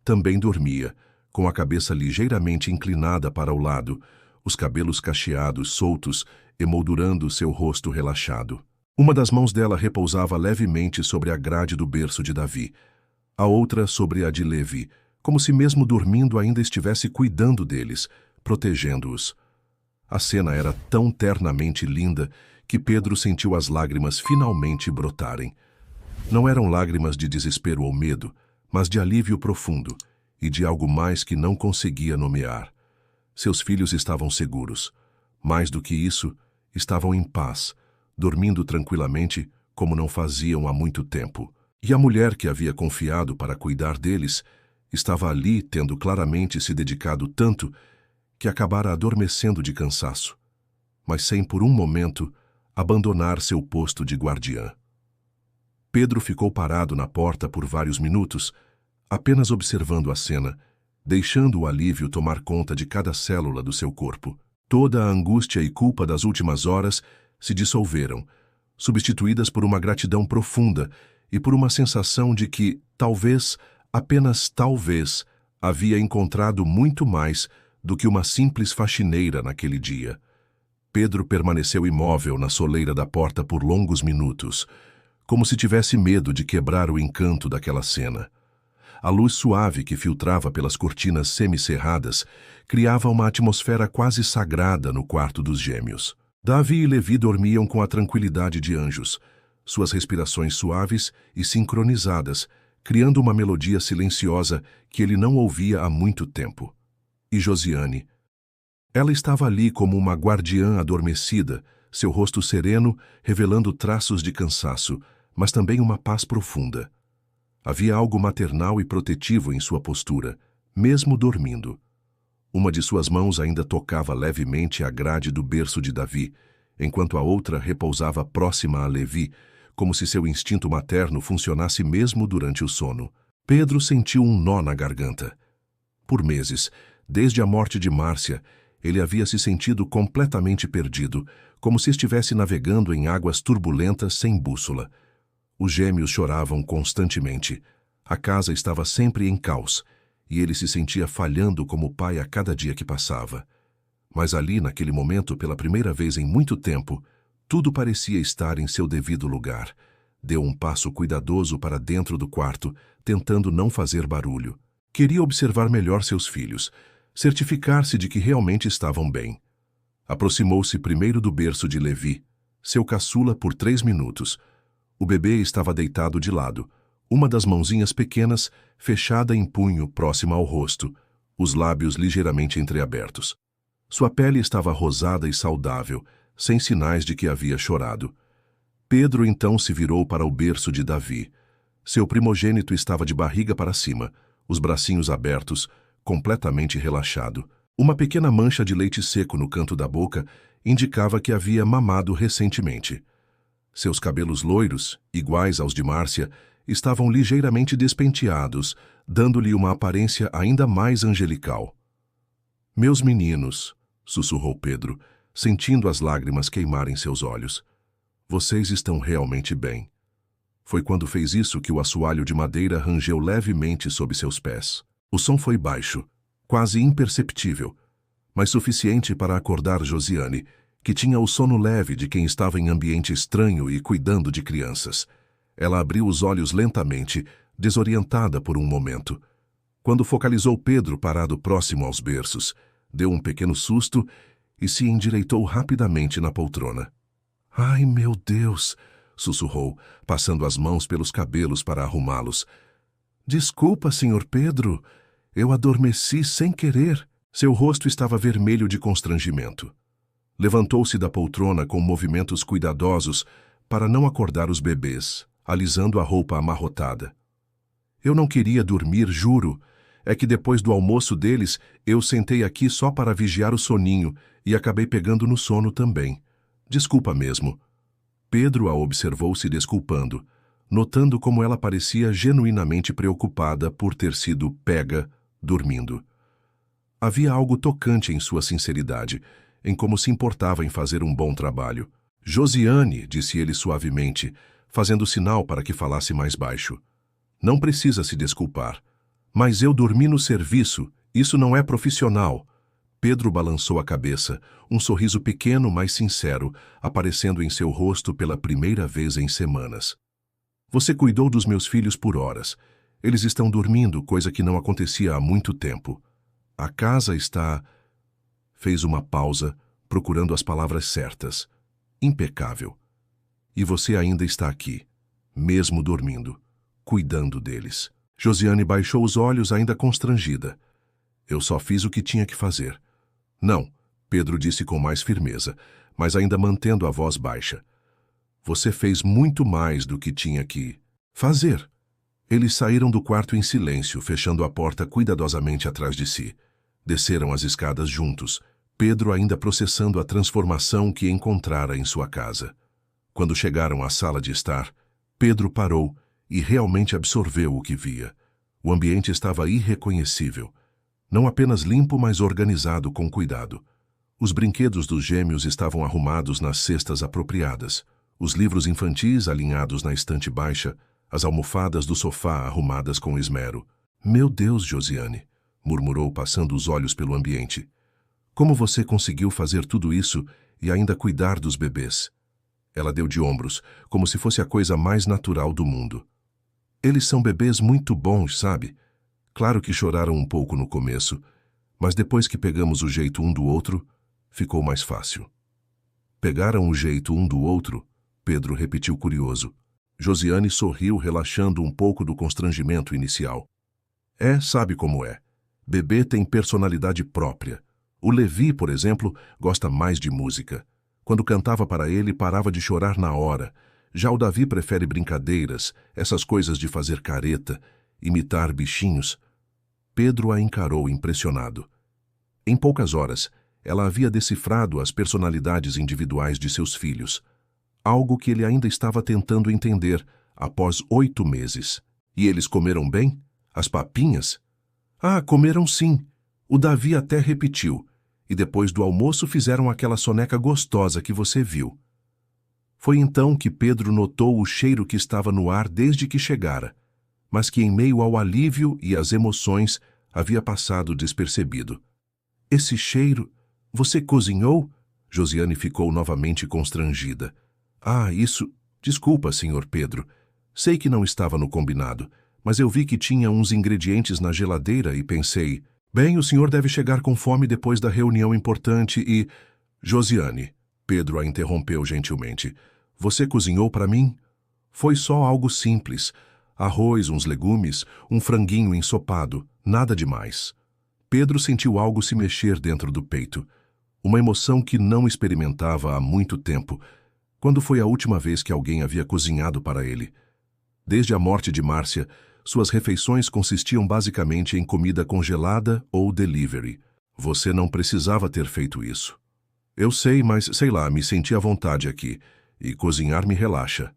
Também dormia, com a cabeça ligeiramente inclinada para o lado, os cabelos cacheados soltos, emoldurando seu rosto relaxado. Uma das mãos dela repousava levemente sobre a grade do berço de Davi, a outra sobre a de Levi, como se mesmo dormindo ainda estivesse cuidando deles, protegendo-os. A cena era tão ternamente linda que Pedro sentiu as lágrimas finalmente brotarem. Não eram lágrimas de desespero ou medo, mas de alívio profundo e de algo mais que não conseguia nomear. Seus filhos estavam seguros. Mais do que isso, estavam em paz, dormindo tranquilamente como não faziam há muito tempo. E a mulher que havia confiado para cuidar deles estava ali tendo claramente se dedicado tanto que acabara adormecendo de cansaço, mas sem por um momento abandonar seu posto de guardiã. Pedro ficou parado na porta por vários minutos, apenas observando a cena, deixando o alívio tomar conta de cada célula do seu corpo. Toda a angústia e culpa das últimas horas se dissolveram, substituídas por uma gratidão profunda e por uma sensação de que, talvez, apenas talvez, havia encontrado muito mais do que uma simples faxineira naquele dia. Pedro permaneceu imóvel na soleira da porta por longos minutos, como se tivesse medo de quebrar o encanto daquela cena. A luz suave que filtrava pelas cortinas semicerradas criava uma atmosfera quase sagrada no quarto dos gêmeos. Davi e Levi dormiam com a tranquilidade de anjos, suas respirações suaves e sincronizadas, criando uma melodia silenciosa que ele não ouvia há muito tempo. E Josiane? Ela estava ali como uma guardiã adormecida, seu rosto sereno revelando traços de cansaço, mas também uma paz profunda. Havia algo maternal e protetivo em sua postura, mesmo dormindo. Uma de suas mãos ainda tocava levemente a grade do berço de Davi, enquanto a outra repousava próxima a Levi, como se seu instinto materno funcionasse mesmo durante o sono. Pedro sentiu um nó na garganta. Por meses, desde a morte de Márcia, ele havia se sentido completamente perdido, como se estivesse navegando em águas turbulentas sem bússola. Os gêmeos choravam constantemente. A casa estava sempre em caos, e ele se sentia falhando como pai a cada dia que passava. Mas ali, naquele momento, pela primeira vez em muito tempo, tudo parecia estar em seu devido lugar. Deu um passo cuidadoso para dentro do quarto, tentando não fazer barulho. Queria observar melhor seus filhos, certificar-se de que realmente estavam bem. Aproximou-se primeiro do berço de Levi, seu caçula, por 3 minutos. O bebê estava deitado de lado, uma das mãozinhas pequenas fechada em punho próxima ao rosto, os lábios ligeiramente entreabertos. Sua pele estava rosada e saudável, sem sinais de que havia chorado. Pedro então se virou para o berço de Davi. Seu primogênito estava de barriga para cima, os bracinhos abertos, completamente relaxado. Uma pequena mancha de leite seco no canto da boca indicava que havia mamado recentemente. Seus cabelos loiros, iguais aos de Márcia, estavam ligeiramente despenteados, dando-lhe uma aparência ainda mais angelical. "Meus meninos", sussurrou Pedro, sentindo as lágrimas queimarem seus olhos. "Vocês estão realmente bem." Foi quando fez isso que o assoalho de madeira rangeu levemente sob seus pés. O som foi baixo, quase imperceptível, mas suficiente para acordar Josiane, que tinha o sono leve de quem estava em ambiente estranho e cuidando de crianças. Ela abriu os olhos lentamente, desorientada por um momento. Quando focalizou Pedro parado próximo aos berços, deu um pequeno susto e se endireitou rapidamente na poltrona. "Ai, meu Deus!" sussurrou, passando as mãos pelos cabelos para arrumá-los. "Desculpa, Sr. Pedro. Eu adormeci sem querer." Seu rosto estava vermelho de constrangimento. Levantou-se da poltrona com movimentos cuidadosos para não acordar os bebês, alisando a roupa amarrotada. "Eu não queria dormir, juro. É que depois do almoço deles, eu sentei aqui só para vigiar o soninho e acabei pegando no sono também. Desculpa mesmo." Pedro a observou se desculpando, notando como ela parecia genuinamente preocupada por ter sido pega dormindo. Havia algo tocante em sua sinceridade, em como se importava em fazer um bom trabalho. "Josiane", disse ele suavemente, fazendo sinal para que falasse mais baixo. "Não precisa se desculpar. Mas eu dormi no serviço, isso não é profissional." Pedro balançou a cabeça, um sorriso pequeno, mas sincero, aparecendo em seu rosto pela primeira vez em semanas. "Você cuidou dos meus filhos por horas. Eles estão dormindo, coisa que não acontecia há muito tempo. A casa está..." Fez uma pausa, procurando as palavras certas. "Impecável. E você ainda está aqui, mesmo dormindo, cuidando deles." Josiane baixou os olhos, ainda constrangida. "Eu só fiz o que tinha que fazer." "Não", Pedro disse com mais firmeza, mas ainda mantendo a voz baixa. "Você fez muito mais do que tinha que fazer." Eles saíram do quarto em silêncio, fechando a porta cuidadosamente atrás de si. Desceram as escadas juntos, Pedro ainda processando a transformação que encontrara em sua casa. Quando chegaram à sala de estar, Pedro parou e realmente absorveu o que via. O ambiente estava irreconhecível. Não apenas limpo, mas organizado com cuidado. Os brinquedos dos gêmeos estavam arrumados nas cestas apropriadas, os livros infantis alinhados na estante baixa, as almofadas do sofá arrumadas com esmero. "Meu Deus, Josiane", murmurou, passando os olhos pelo ambiente. "Como você conseguiu fazer tudo isso e ainda cuidar dos bebês?" Ela deu de ombros, como se fosse a coisa mais natural do mundo. "Eles são bebês muito bons, sabe? Claro que choraram um pouco no começo, mas depois que pegamos o jeito um do outro, ficou mais fácil." "Pegaram o jeito um do outro?" Pedro repetiu curioso. Josiane sorriu, relaxando um pouco do constrangimento inicial. Sabe como é. Bebê tem personalidade própria. O Levi, por exemplo, gosta mais de música. Quando cantava para ele, parava de chorar na hora. Já o Davi prefere brincadeiras, essas coisas de fazer careta, imitar bichinhos. Pedro a encarou impressionado. Em poucas horas, ela havia decifrado as personalidades individuais de seus filhos, algo que ele ainda estava tentando entender após 8 meses. "E eles comeram bem? As papinhas?" "Ah, comeram sim. O Davi até repetiu. E depois do almoço fizeram aquela soneca gostosa que você viu." Foi então que Pedro notou o cheiro que estava no ar desde que chegara, mas que em meio ao alívio e às emoções havia passado despercebido. "Esse cheiro... Você cozinhou?" Josiane ficou novamente constrangida. "Ah, isso... Desculpa, Sr. Pedro. Sei que não estava no combinado, mas eu vi que tinha uns ingredientes na geladeira e pensei... Bem, o senhor deve chegar com fome depois da reunião importante e..." "Josiane", Pedro a interrompeu gentilmente. "Você cozinhou para mim? Foi só algo simples. Arroz, uns legumes, um franguinho ensopado, nada demais." Pedro sentiu algo se mexer dentro do peito, uma emoção que não experimentava há muito tempo, quando foi a última vez que alguém havia cozinhado para ele. Desde a morte de Márcia, suas refeições consistiam basicamente em comida congelada ou delivery. Você não precisava ter feito isso. Eu sei, mas sei lá, me senti à vontade aqui, e cozinhar me relaxa.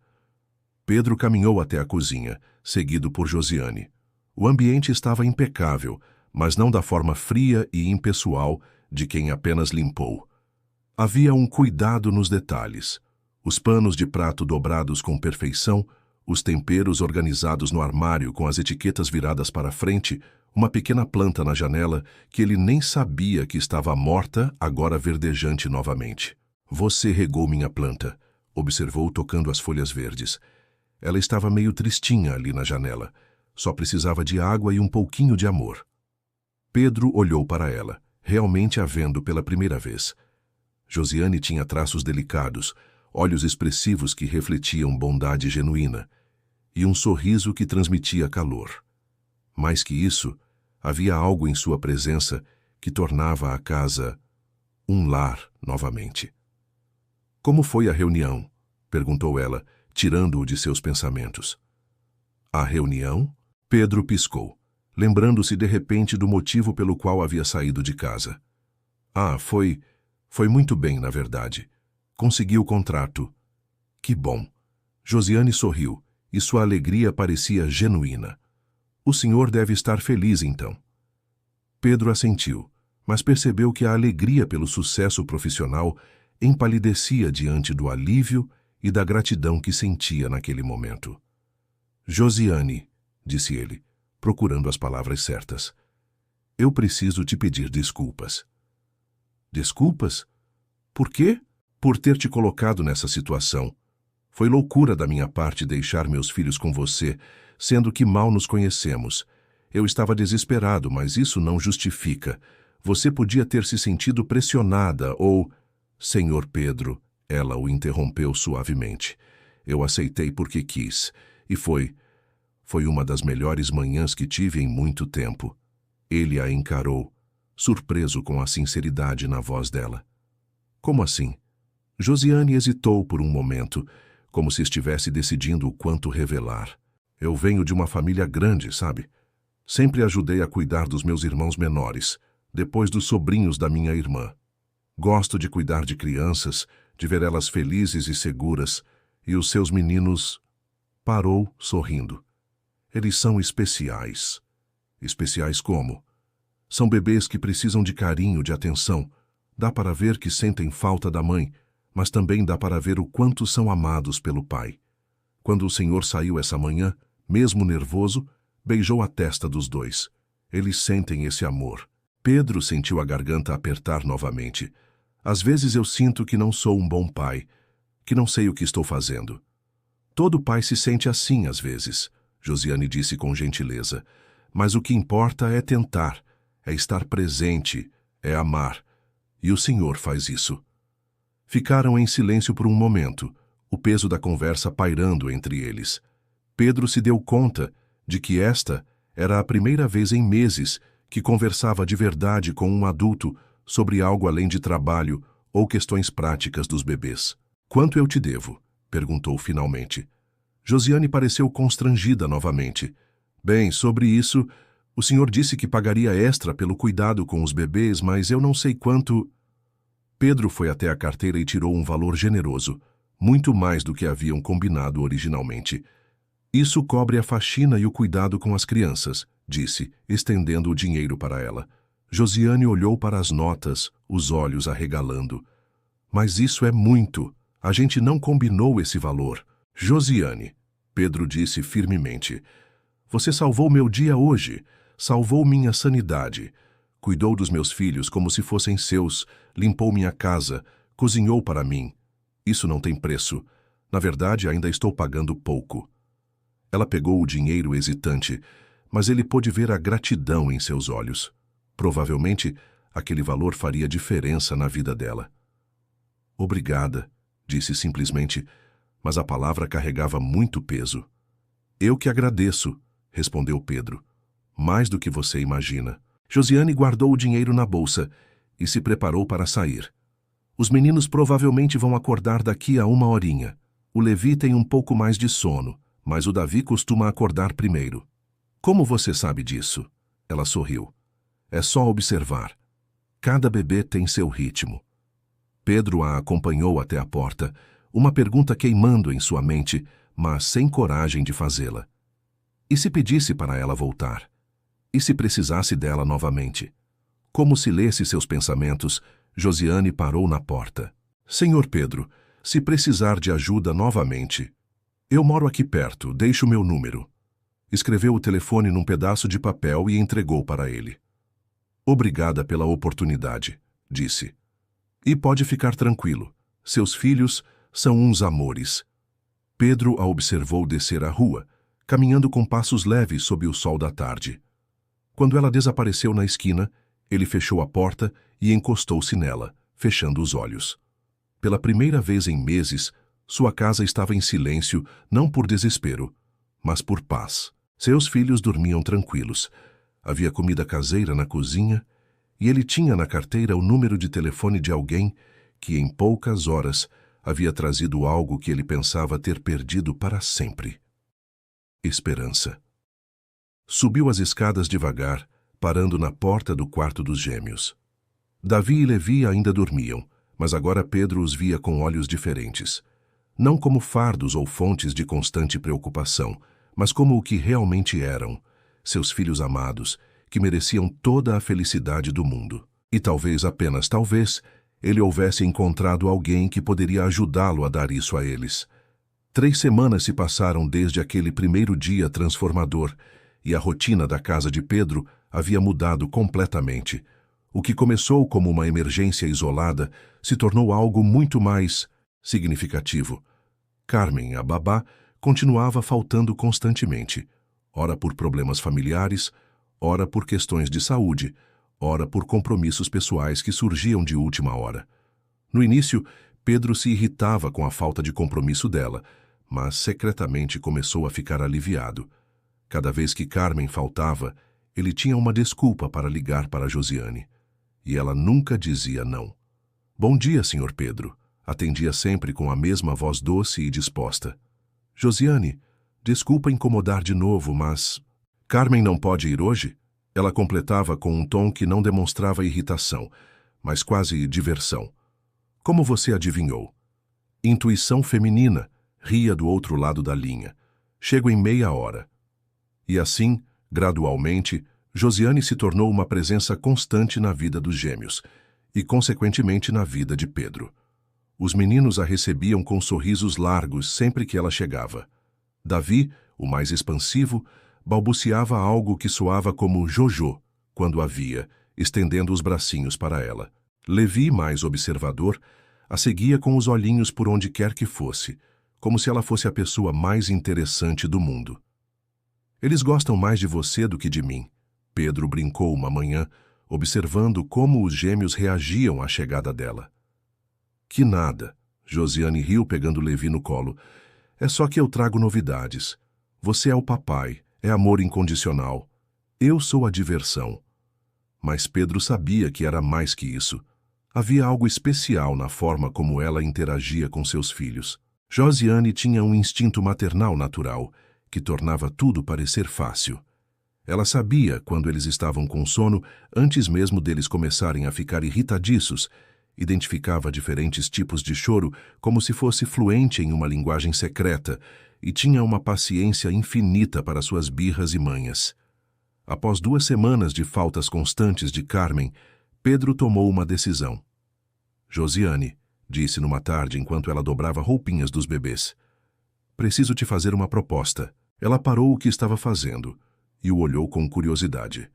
Pedro caminhou até a cozinha, seguido por Josiane. O ambiente estava impecável, mas não da forma fria e impessoal de quem apenas limpou. Havia um cuidado nos detalhes. Os panos de prato dobrados com perfeição, os temperos organizados no armário com as etiquetas viradas para frente, uma pequena planta na janela que ele nem sabia que estava morta, agora verdejante novamente. Você regou minha planta, observou tocando as folhas verdes. Ela estava meio tristinha ali na janela. Só precisava de água e um pouquinho de amor. Pedro olhou para ela, realmente a vendo pela primeira vez. Josiane tinha traços delicados, olhos expressivos que refletiam bondade genuína, e um sorriso que transmitia calor. Mais que isso, havia algo em sua presença que tornava a casa um lar novamente. Como foi a reunião? Perguntou ela, tirando-o de seus pensamentos. A reunião? Pedro piscou, lembrando-se de repente do motivo pelo qual havia saído de casa. Foi muito bem, na verdade. Consegui o contrato. Que bom. Josiane sorriu, e sua alegria parecia genuína. O senhor deve estar feliz, então. Pedro assentiu, mas percebeu que a alegria pelo sucesso profissional empalidecia diante do alívio e da gratidão que sentia naquele momento. Josiane, disse ele, procurando as palavras certas, eu preciso te pedir desculpas. Desculpas? Por quê? Por ter te colocado nessa situação. Foi loucura da minha parte deixar meus filhos com você, sendo que mal nos conhecemos. Eu estava desesperado, mas isso não justifica. Você podia ter se sentido pressionada ou... Senhor Pedro, ela o interrompeu suavemente. Eu aceitei porque quis, e foi uma das melhores manhãs que tive em muito tempo. Ele a encarou, surpreso com a sinceridade na voz dela. Como assim? Josiane hesitou por um momento, como se estivesse decidindo o quanto revelar. Eu venho de uma família grande, sabe? Sempre ajudei a cuidar dos meus irmãos menores, depois dos sobrinhos da minha irmã. Gosto de cuidar de crianças, de ver elas felizes e seguras, e os seus meninos... Parou, sorrindo. Eles são especiais. Especiais como? São bebês que precisam de carinho, de atenção. Dá para ver que sentem falta da mãe, mas também dá para ver o quanto são amados pelo pai. Quando o senhor saiu essa manhã, mesmo nervoso, beijou a testa dos dois. Eles sentem esse amor. Pedro sentiu a garganta apertar novamente. Às vezes eu sinto que não sou um bom pai, que não sei o que estou fazendo. Todo pai se sente assim às vezes, Josiane disse com gentileza. Mas o que importa é tentar, é estar presente, é amar. E o senhor faz isso. Ficaram em silêncio por um momento, o peso da conversa pairando entre eles. Pedro se deu conta de que esta era a primeira vez em meses que conversava de verdade com um adulto sobre algo além de trabalho ou questões práticas dos bebês. Quanto eu te devo? Perguntou finalmente. Josiane pareceu constrangida novamente. Bem, sobre isso, o senhor disse que pagaria extra pelo cuidado com os bebês, mas eu não sei quanto... Pedro foi até a carteira e tirou um valor generoso, muito mais do que haviam combinado originalmente. Isso cobre a faxina e o cuidado com as crianças, disse, estendendo o dinheiro para ela. Josiane olhou para as notas, os olhos arregalando. Mas isso é muito. A gente não combinou esse valor. Josiane, Pedro disse firmemente, você salvou meu dia hoje, salvou minha sanidade. Cuidou dos meus filhos como se fossem seus, limpou minha casa, cozinhou para mim. Isso não tem preço. Na verdade, ainda estou pagando pouco. Ela pegou o dinheiro hesitante, mas ele pôde ver a gratidão em seus olhos. Provavelmente, aquele valor faria diferença na vida dela. Obrigada, disse simplesmente, mas a palavra carregava muito peso. Eu que agradeço, respondeu Pedro. Mais do que você imagina. Josiane guardou o dinheiro na bolsa e se preparou para sair. Os meninos provavelmente vão acordar daqui a 1 horinha. O Levi tem um pouco mais de sono, mas o Davi costuma acordar primeiro. Como você sabe disso? Ela sorriu. É só observar. Cada bebê tem seu ritmo. Pedro a acompanhou até a porta, uma pergunta queimando em sua mente, mas sem coragem de fazê-la. E se pedisse para ela voltar? E se precisasse dela novamente? Como se lesse seus pensamentos, Josiane parou na porta. Senhor Pedro, se precisar de ajuda novamente, eu moro aqui perto, deixe o meu número. Escreveu o telefone num pedaço de papel e entregou para ele. Obrigada pela oportunidade, disse. E pode ficar tranquilo, seus filhos são uns amores. Pedro a observou descer a rua, caminhando com passos leves sob o sol da tarde. Quando ela desapareceu na esquina, ele fechou a porta e encostou-se nela, fechando os olhos. Pela primeira vez em meses, sua casa estava em silêncio, não por desespero, mas por paz. Seus filhos dormiam tranquilos. Havia comida caseira na cozinha e ele tinha na carteira o número de telefone de alguém que, em poucas horas, havia trazido algo que ele pensava ter perdido para sempre. Esperança. Subiu as escadas devagar, parando na porta do quarto dos gêmeos. Davi e Levi ainda dormiam, mas agora Pedro os via com olhos diferentes. Não como fardos ou fontes de constante preocupação, mas como o que realmente eram, seus filhos amados, que mereciam toda a felicidade do mundo. E talvez, apenas talvez, ele houvesse encontrado alguém que poderia ajudá-lo a dar isso a eles. 3 semanas se passaram desde aquele primeiro dia transformador, e a rotina da casa de Pedro havia mudado completamente. O que começou como uma emergência isolada se tornou algo muito mais significativo. Carmen, a babá, continuava faltando constantemente, ora por problemas familiares, ora por questões de saúde, ora por compromissos pessoais que surgiam de última hora. No início, Pedro se irritava com a falta de compromisso dela, mas secretamente começou a ficar aliviado. Cada vez que Carmen faltava, ele tinha uma desculpa para ligar para Josiane. E ela nunca dizia não. Bom dia, Sr. Pedro. Atendia sempre com a mesma voz doce e disposta. Josiane, desculpa incomodar de novo, mas... Carmen não pode ir hoje? Ela completava com um tom que não demonstrava irritação, mas quase diversão. Como você adivinhou? Intuição feminina, ria do outro lado da linha. Chego em meia hora. E assim, gradualmente, Josiane se tornou uma presença constante na vida dos gêmeos e, consequentemente, na vida de Pedro. Os meninos a recebiam com sorrisos largos sempre que ela chegava. Davi, o mais expansivo, balbuciava algo que soava como Jojo quando a via, estendendo os bracinhos para ela. Levi, mais observador, a seguia com os olhinhos por onde quer que fosse, como se ela fosse a pessoa mais interessante do mundo. Eles gostam mais de você do que de mim, Pedro brincou uma manhã, observando como os gêmeos reagiam à chegada dela. Que nada, Josiane riu pegando Levi no colo. É só que eu trago novidades. Você é o papai, é amor incondicional. Eu sou a diversão. Mas Pedro sabia que era mais que isso. Havia algo especial na forma como ela interagia com seus filhos. Josiane tinha um instinto maternal natural, que tornava tudo parecer fácil. Ela sabia quando eles estavam com sono, antes mesmo deles começarem a ficar irritadiços, identificava diferentes tipos de choro como se fosse fluente em uma linguagem secreta e tinha uma paciência infinita para suas birras e manhas. Após 2 semanas de faltas constantes de Carmen, Pedro tomou uma decisão. Josiane, disse numa tarde enquanto ela dobrava roupinhas dos bebês. Preciso te fazer uma proposta. Ela parou o que estava fazendo e o olhou com curiosidade.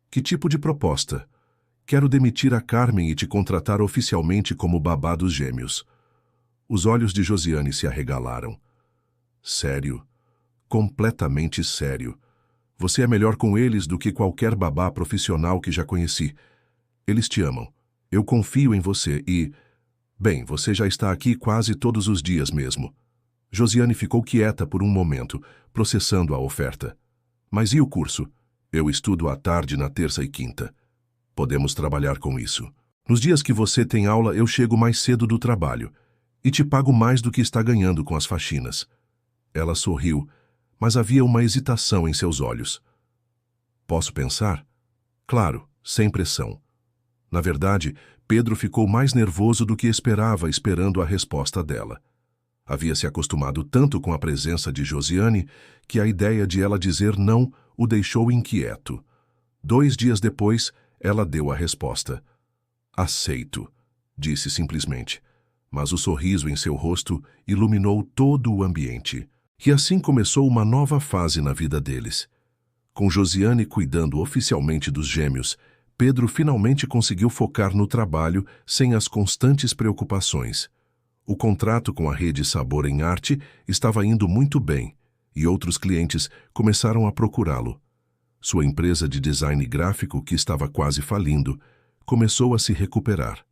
Que tipo de proposta? Quero demitir a Carmen e te contratar oficialmente como babá dos gêmeos. Os olhos de Josiane se arregalaram. Sério? Completamente sério. Você é melhor com eles do que qualquer babá profissional que já conheci. Eles te amam. Eu confio em você e... Bem, você já está aqui quase todos os dias mesmo. Josiane ficou quieta por um momento, processando a oferta. Mas e o curso? Eu estudo à tarde na terça e quinta. Podemos trabalhar com isso. Nos dias que você tem aula, eu chego mais cedo do trabalho e te pago mais do que está ganhando com as faxinas. Ela sorriu, mas havia uma hesitação em seus olhos. Posso pensar? Claro, sem pressão. Na verdade, Pedro ficou mais nervoso do que esperava, esperando a resposta dela. Havia se acostumado tanto com a presença de Josiane que a ideia de ela dizer não o deixou inquieto. 2 dias depois, ela deu a resposta. Aceito, disse simplesmente, mas o sorriso em seu rosto iluminou todo o ambiente. E assim começou uma nova fase na vida deles. Com Josiane cuidando oficialmente dos gêmeos, Pedro finalmente conseguiu focar no trabalho sem as constantes preocupações. O contrato com a rede Sabor em Arte estava indo muito bem e outros clientes começaram a procurá-lo. Sua empresa de design gráfico, que estava quase falindo, começou a se recuperar.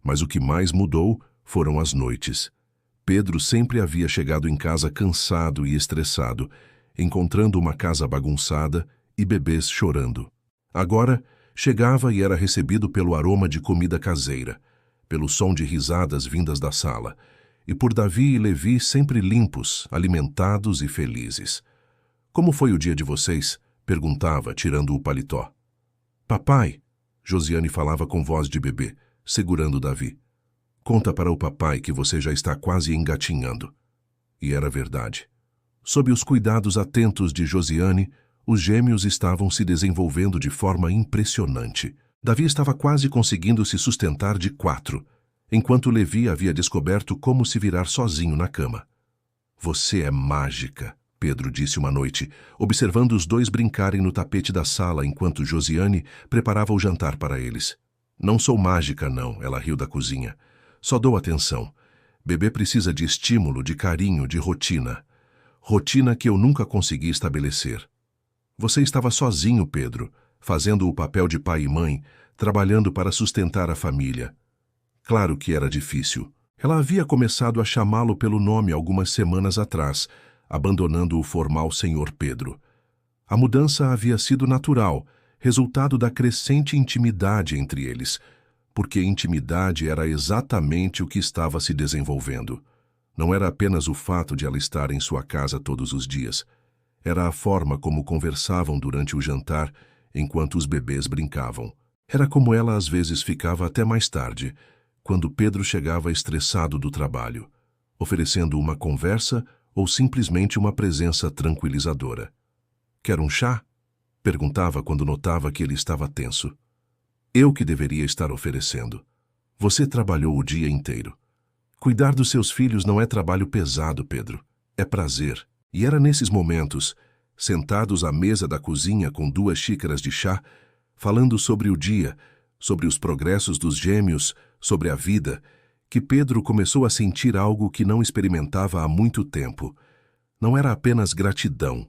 Mas o que mais mudou foram as noites. Pedro sempre havia chegado em casa cansado e estressado, encontrando uma casa bagunçada e bebês chorando. Agora, chegava e era recebido pelo aroma de comida caseira, pelo som de risadas vindas da sala, e por Davi e Levi sempre limpos, alimentados e felizes. Como foi o dia de vocês? Perguntava, tirando o paletó. Papai, Josiane falava com voz de bebê, segurando Davi. Conta para o papai que você já está quase engatinhando. E era verdade. Sob os cuidados atentos de Josiane, os gêmeos estavam se desenvolvendo de forma impressionante. Davi estava quase conseguindo se sustentar de 4, enquanto Levi havia descoberto como se virar sozinho na cama. Você é mágica, Pedro disse uma noite, observando os dois brincarem no tapete da sala enquanto Josiane preparava o jantar para eles. Não sou mágica, não, ela riu da cozinha. Só dou atenção. Bebê precisa de estímulo, de carinho, de rotina. Rotina que eu nunca consegui estabelecer. Você estava sozinho, Pedro, fazendo o papel de pai e mãe, trabalhando para sustentar a família. Claro que era difícil. Ela havia começado a chamá-lo pelo nome algumas semanas atrás, abandonando o formal Senhor Pedro. A mudança havia sido natural, resultado da crescente intimidade entre eles, porque intimidade era exatamente o que estava se desenvolvendo. Não era apenas o fato de ela estar em sua casa todos os dias. Era a forma como conversavam durante o jantar, enquanto os bebês brincavam. Era como ela às vezes ficava até mais tarde, quando Pedro chegava estressado do trabalho, oferecendo uma conversa ou simplesmente uma presença tranquilizadora. Quer um chá? Perguntava quando notava que ele estava tenso. Eu que deveria estar oferecendo. Você trabalhou o dia inteiro. Cuidar dos seus filhos não é trabalho pesado, Pedro. É prazer. E era nesses momentos, sentados à mesa da cozinha com 2 xícaras de chá, falando sobre o dia, sobre os progressos dos gêmeos, sobre a vida, que Pedro começou a sentir algo que não experimentava há muito tempo. Não era apenas gratidão.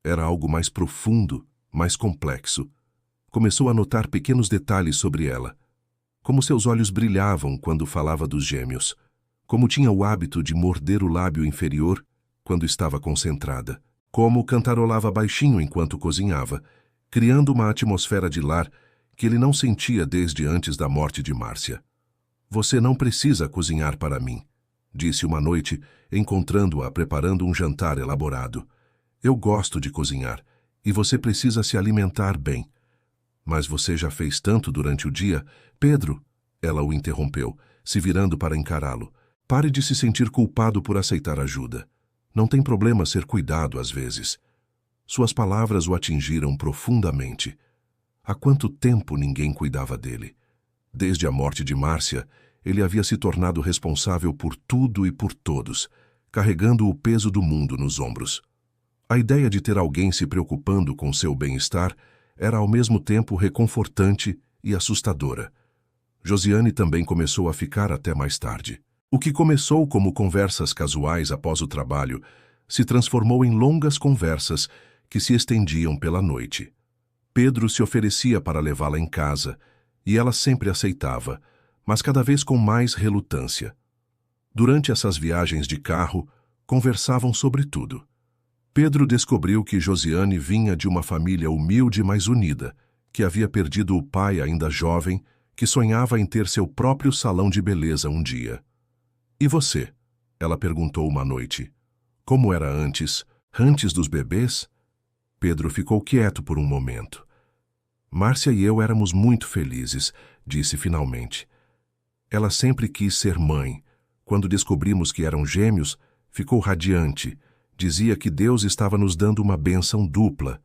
Era algo mais profundo, mais complexo. Começou a notar pequenos detalhes sobre ela. Como seus olhos brilhavam quando falava dos gêmeos. Como tinha o hábito de morder o lábio inferior quando estava concentrada. Como cantarolava baixinho enquanto cozinhava, criando uma atmosfera de lar que ele não sentia desde antes da morte de Márcia. Você não precisa cozinhar para mim, disse uma noite, encontrando-a preparando um jantar elaborado. Eu gosto de cozinhar, e você precisa se alimentar bem. Mas você já fez tanto durante o dia, Pedro, ela o interrompeu, se virando para encará-lo. Pare de se sentir culpado por aceitar ajuda. Não tem problema ser cuidado às vezes. Suas palavras o atingiram profundamente. Há quanto tempo ninguém cuidava dele? Desde a morte de Márcia, ele havia se tornado responsável por tudo e por todos, carregando o peso do mundo nos ombros. A ideia de ter alguém se preocupando com seu bem-estar era ao mesmo tempo reconfortante e assustadora. Josiane também começou a ficar até mais tarde. O que começou como conversas casuais após o trabalho se transformou em longas conversas que se estendiam pela noite. Pedro se oferecia para levá-la em casa, e ela sempre aceitava, mas cada vez com mais relutância. Durante essas viagens de carro, conversavam sobre tudo. Pedro descobriu que Josiane vinha de uma família humilde, mas unida, que havia perdido o pai ainda jovem, que sonhava em ter seu próprio salão de beleza um dia. E você? Ela perguntou uma noite. Como era antes dos bebês? Pedro ficou quieto por um momento. Márcia e eu éramos muito felizes, disse finalmente. Ela sempre quis ser mãe. Quando descobrimos que eram gêmeos, ficou radiante. Dizia que Deus estava nos dando uma bênção dupla.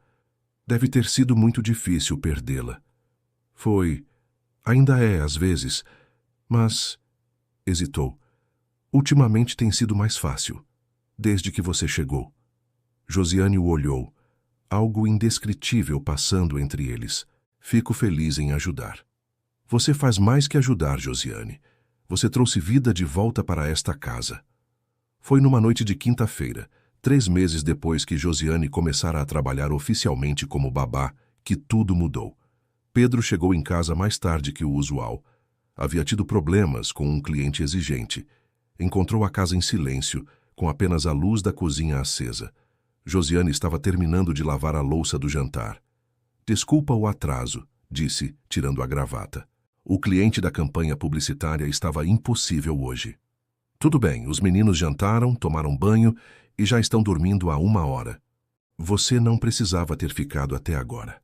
Deve ter sido muito difícil perdê-la. Foi. Ainda é, às vezes. Mas... Hesitou. Ultimamente tem sido mais fácil. Desde que você chegou. Josiane o olhou. Algo indescritível passando entre eles. Fico feliz em ajudar. Você faz mais que ajudar, Josiane. Você trouxe vida de volta para esta casa. Foi numa noite de quinta-feira, 3 meses depois que Josiane começara a trabalhar oficialmente como babá, que tudo mudou. Pedro chegou em casa mais tarde que o usual. Havia tido problemas com um cliente exigente. Encontrou a casa em silêncio, com apenas a luz da cozinha acesa. Josiane estava terminando de lavar a louça do jantar. Desculpa o atraso, disse, tirando a gravata. O cliente da campanha publicitária estava impossível hoje. Tudo bem, os meninos jantaram, tomaram banho e já estão dormindo há 1 hora. Você não precisava ter ficado até agora.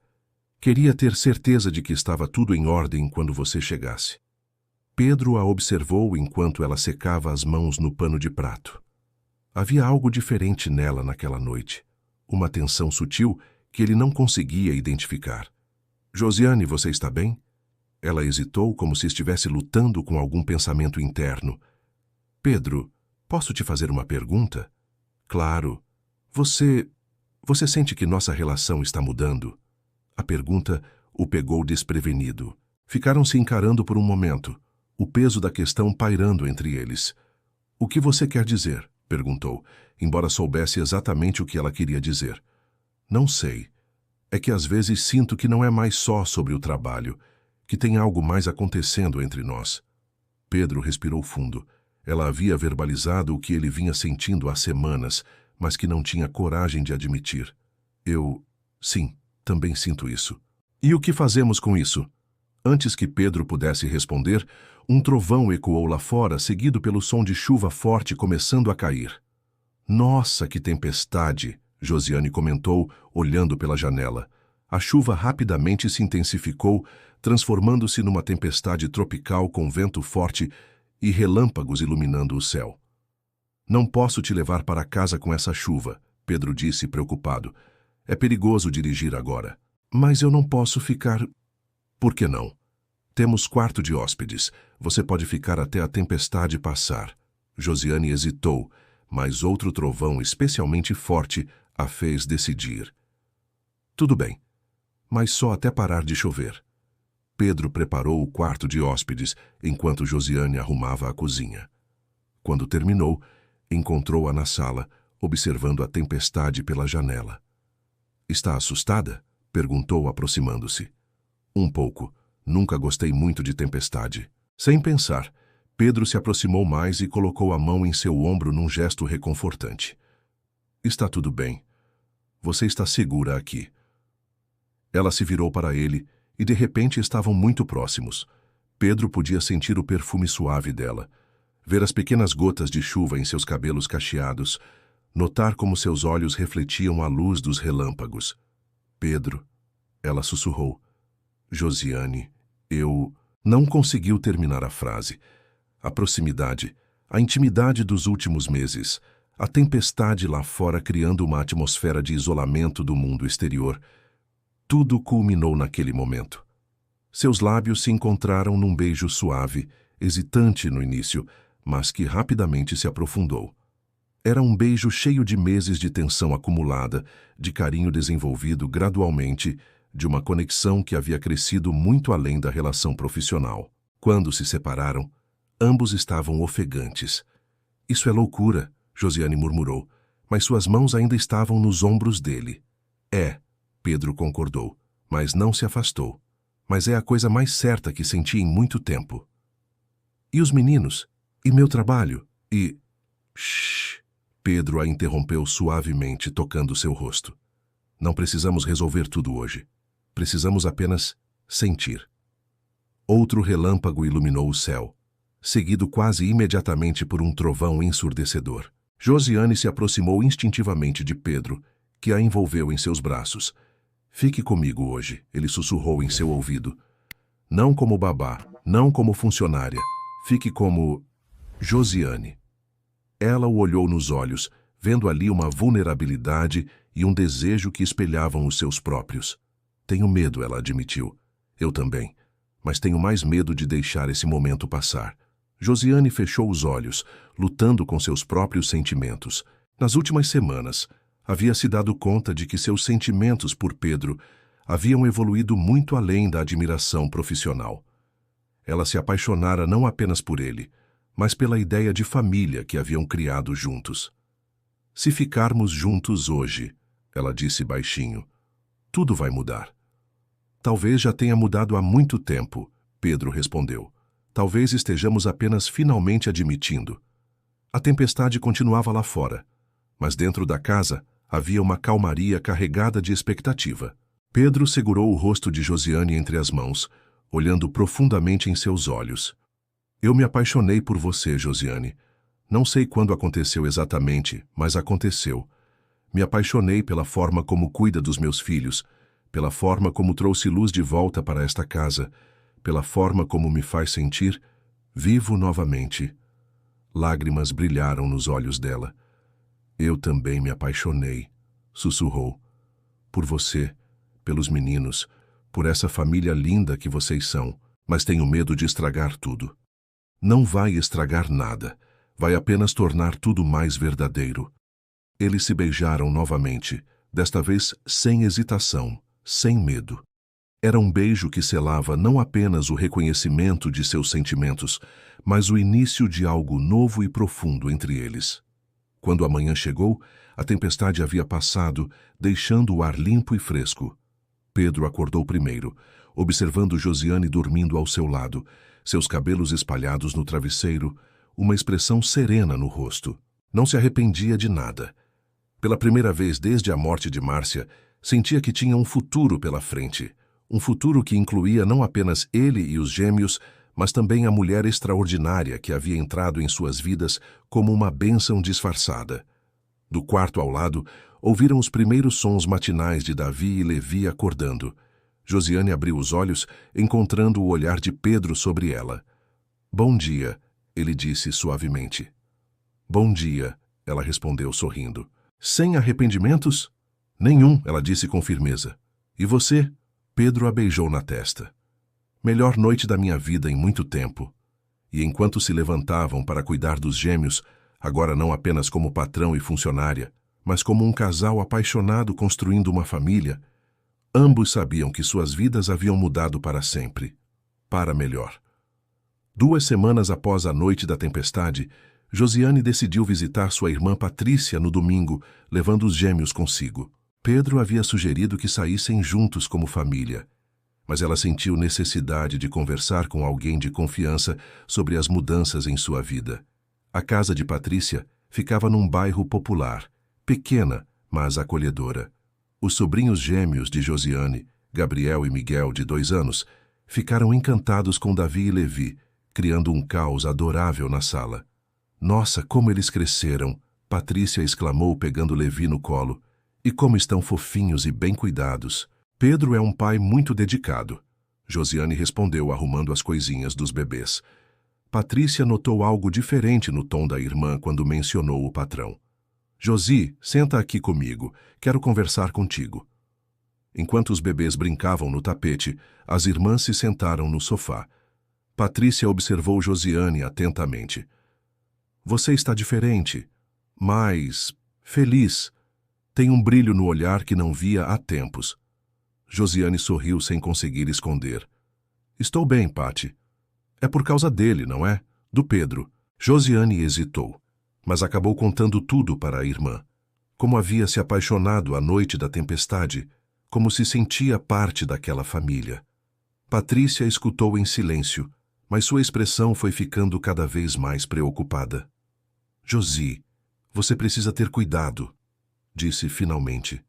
Queria ter certeza de que estava tudo em ordem quando você chegasse. Pedro a observou enquanto ela secava as mãos no pano de prato. Havia algo diferente nela naquela noite. Uma tensão sutil que ele não conseguia identificar. Josiane, você está bem? Ela hesitou como se estivesse lutando com algum pensamento interno. Pedro, posso te fazer uma pergunta? Claro. Você sente que nossa relação está mudando? A pergunta o pegou desprevenido. Ficaram se encarando por um momento, o peso da questão pairando entre eles. O que você quer dizer? Perguntou, embora soubesse exatamente o que ela queria dizer. Não sei. É que às vezes sinto que não é mais só sobre o trabalho, que tem algo mais acontecendo entre nós. Pedro respirou fundo. Ela havia verbalizado o que ele vinha sentindo há semanas, mas que não tinha coragem de admitir. Sim, também sinto isso. E o que fazemos com isso? Antes que Pedro pudesse responder, um trovão ecoou lá fora, seguido pelo som de chuva forte começando a cair. Nossa, que tempestade! Josiane comentou, olhando pela janela. A chuva rapidamente se intensificou, transformando-se numa tempestade tropical com vento forte e relâmpagos iluminando o céu. Não posso te levar para casa com essa chuva, Pedro disse preocupado. É perigoso dirigir agora. Mas eu não posso ficar... Por que não? Temos quarto de hóspedes. Você pode ficar até a tempestade passar. Josiane hesitou, mas outro trovão especialmente forte a fez decidir. Tudo bem, mas só até parar de chover. Pedro preparou o quarto de hóspedes enquanto Josiane arrumava a cozinha. Quando terminou, encontrou-a na sala, observando a tempestade pela janela. Está assustada? Perguntou, aproximando-se. Um pouco. Nunca gostei muito de tempestade. Sem pensar, Pedro se aproximou mais e colocou a mão em seu ombro num gesto reconfortante. Está tudo bem. Você está segura aqui. Ela se virou para ele e de repente estavam muito próximos. Pedro podia sentir o perfume suave dela, ver as pequenas gotas de chuva em seus cabelos cacheados, notar como seus olhos refletiam a luz dos relâmpagos. Pedro, ela sussurrou. Josiane, eu... Não conseguiu terminar a frase. A proximidade, a intimidade dos últimos meses, a tempestade lá fora criando uma atmosfera de isolamento do mundo exterior. Tudo culminou naquele momento. Seus lábios se encontraram num beijo suave, hesitante no início, mas que rapidamente se aprofundou. Era um beijo cheio de meses de tensão acumulada, de carinho desenvolvido gradualmente, de uma conexão que havia crescido muito além da relação profissional. Quando se separaram, ambos estavam ofegantes. Isso é loucura, Josiane murmurou, mas suas mãos ainda estavam nos ombros dele. É, Pedro concordou, mas não se afastou. Mas é a coisa mais certa que senti em muito tempo. E os meninos? E meu trabalho? E... Shhh! Pedro a interrompeu suavemente, tocando seu rosto. Não precisamos resolver tudo hoje. Precisamos apenas sentir. Outro relâmpago iluminou o céu, seguido quase imediatamente por um trovão ensurdecedor. Josiane se aproximou instintivamente de Pedro, que a envolveu em seus braços. Fique comigo hoje, ele sussurrou em seu ouvido. Não como babá, não como funcionária. Fique como Josiane. Ela o olhou nos olhos, vendo ali uma vulnerabilidade e um desejo que espelhavam os seus próprios. Tenho medo, ela admitiu. Eu também. Mas tenho mais medo de deixar esse momento passar. Josiane fechou os olhos, lutando com seus próprios sentimentos. Nas últimas semanas, havia se dado conta de que seus sentimentos por Pedro haviam evoluído muito além da admiração profissional. Ela se apaixonara não apenas por ele, mas pela ideia de família que haviam criado juntos. Se ficarmos juntos hoje, ela disse baixinho, tudo vai mudar. Talvez já tenha mudado há muito tempo, Pedro respondeu. Talvez estejamos apenas finalmente admitindo. A tempestade continuava lá fora, mas dentro da casa havia uma calmaria carregada de expectativa. Pedro segurou o rosto de Josiane entre as mãos, olhando profundamente em seus olhos. Eu me apaixonei por você, Josiane. Não sei quando aconteceu exatamente, mas aconteceu. Me apaixonei pela forma como cuida dos meus filhos, pela forma como trouxe luz de volta para esta casa, pela forma como me faz sentir vivo novamente. Lágrimas brilharam nos olhos dela. Eu também me apaixonei, sussurrou. Por você, pelos meninos, por essa família linda que vocês são, mas tenho medo de estragar tudo. Não vai estragar nada, vai apenas tornar tudo mais verdadeiro. Eles se beijaram novamente, desta vez sem hesitação, sem medo. Era um beijo que selava não apenas o reconhecimento de seus sentimentos, mas o início de algo novo e profundo entre eles. Quando a manhã chegou, a tempestade havia passado, deixando o ar limpo e fresco. Pedro acordou primeiro, observando Josiane dormindo ao seu lado, seus cabelos espalhados no travesseiro, uma expressão serena no rosto. Não se arrependia de nada. Pela primeira vez desde a morte de Márcia, sentia que tinha um futuro pela frente. Um futuro que incluía não apenas ele e os gêmeos, mas também a mulher extraordinária que havia entrado em suas vidas como uma bênção disfarçada. Do quarto ao lado, ouviram os primeiros sons matinais de Davi e Levi acordando. Josiane abriu os olhos, encontrando o olhar de Pedro sobre ela. Bom dia, ele disse suavemente. Bom dia, ela respondeu sorrindo. Sem arrependimentos? Nenhum, ela disse com firmeza. E você? Pedro a beijou na testa. Melhor noite da minha vida em muito tempo. E enquanto se levantavam para cuidar dos gêmeos, agora não apenas como patrão e funcionária, mas como um casal apaixonado construindo uma família, ambos sabiam que suas vidas haviam mudado para sempre, para melhor. 2 semanas após a noite da tempestade, Josiane decidiu visitar sua irmã Patrícia no domingo, levando os gêmeos consigo. Pedro havia sugerido que saíssem juntos como família, mas ela sentiu necessidade de conversar com alguém de confiança sobre as mudanças em sua vida. A casa de Patrícia ficava num bairro popular, pequena, mas acolhedora. Os sobrinhos gêmeos de Josiane, Gabriel e Miguel, de 2 anos, ficaram encantados com Davi e Levi, criando um caos adorável na sala. Nossa, como eles cresceram! Patrícia exclamou pegando Levi no colo. E como estão fofinhos e bem cuidados. Pedro é um pai muito dedicado. Josiane respondeu arrumando as coisinhas dos bebês. Patrícia notou algo diferente no tom da irmã quando mencionou o patrão. Josi, senta aqui comigo. Quero conversar contigo. Enquanto os bebês brincavam no tapete, as irmãs se sentaram no sofá. Patrícia observou Josiane atentamente. Você está diferente, mas feliz. Tem um brilho no olhar que não via há tempos. Josiane sorriu sem conseguir esconder. Estou bem, Pati. É por causa dele, não é? Do Pedro. Josiane hesitou, mas acabou contando tudo para a irmã. Como havia se apaixonado à noite da tempestade, como se sentia parte daquela família. Patrícia escutou em silêncio, mas sua expressão foi ficando cada vez mais preocupada. Josi, Você precisa ter cuidado, disse finalmente.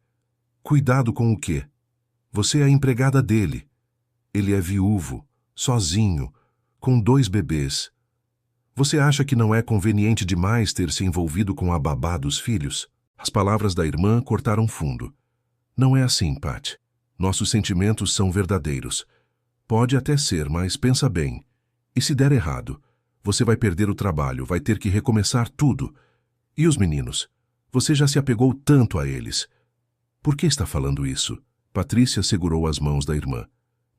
Cuidado com o quê? Você é a empregada dele. Ele é viúvo, sozinho, com 2 bebês. Você acha que não é conveniente demais ter se envolvido com a babá dos filhos? As palavras da irmã cortaram fundo. Não é assim, Pat. Nossos sentimentos são verdadeiros. Pode até ser, mas pensa bem. E se der errado? Você vai perder o trabalho, vai ter que recomeçar tudo. E os meninos? Você já se apegou tanto a eles. Por que está falando isso? Patrícia segurou as mãos da irmã.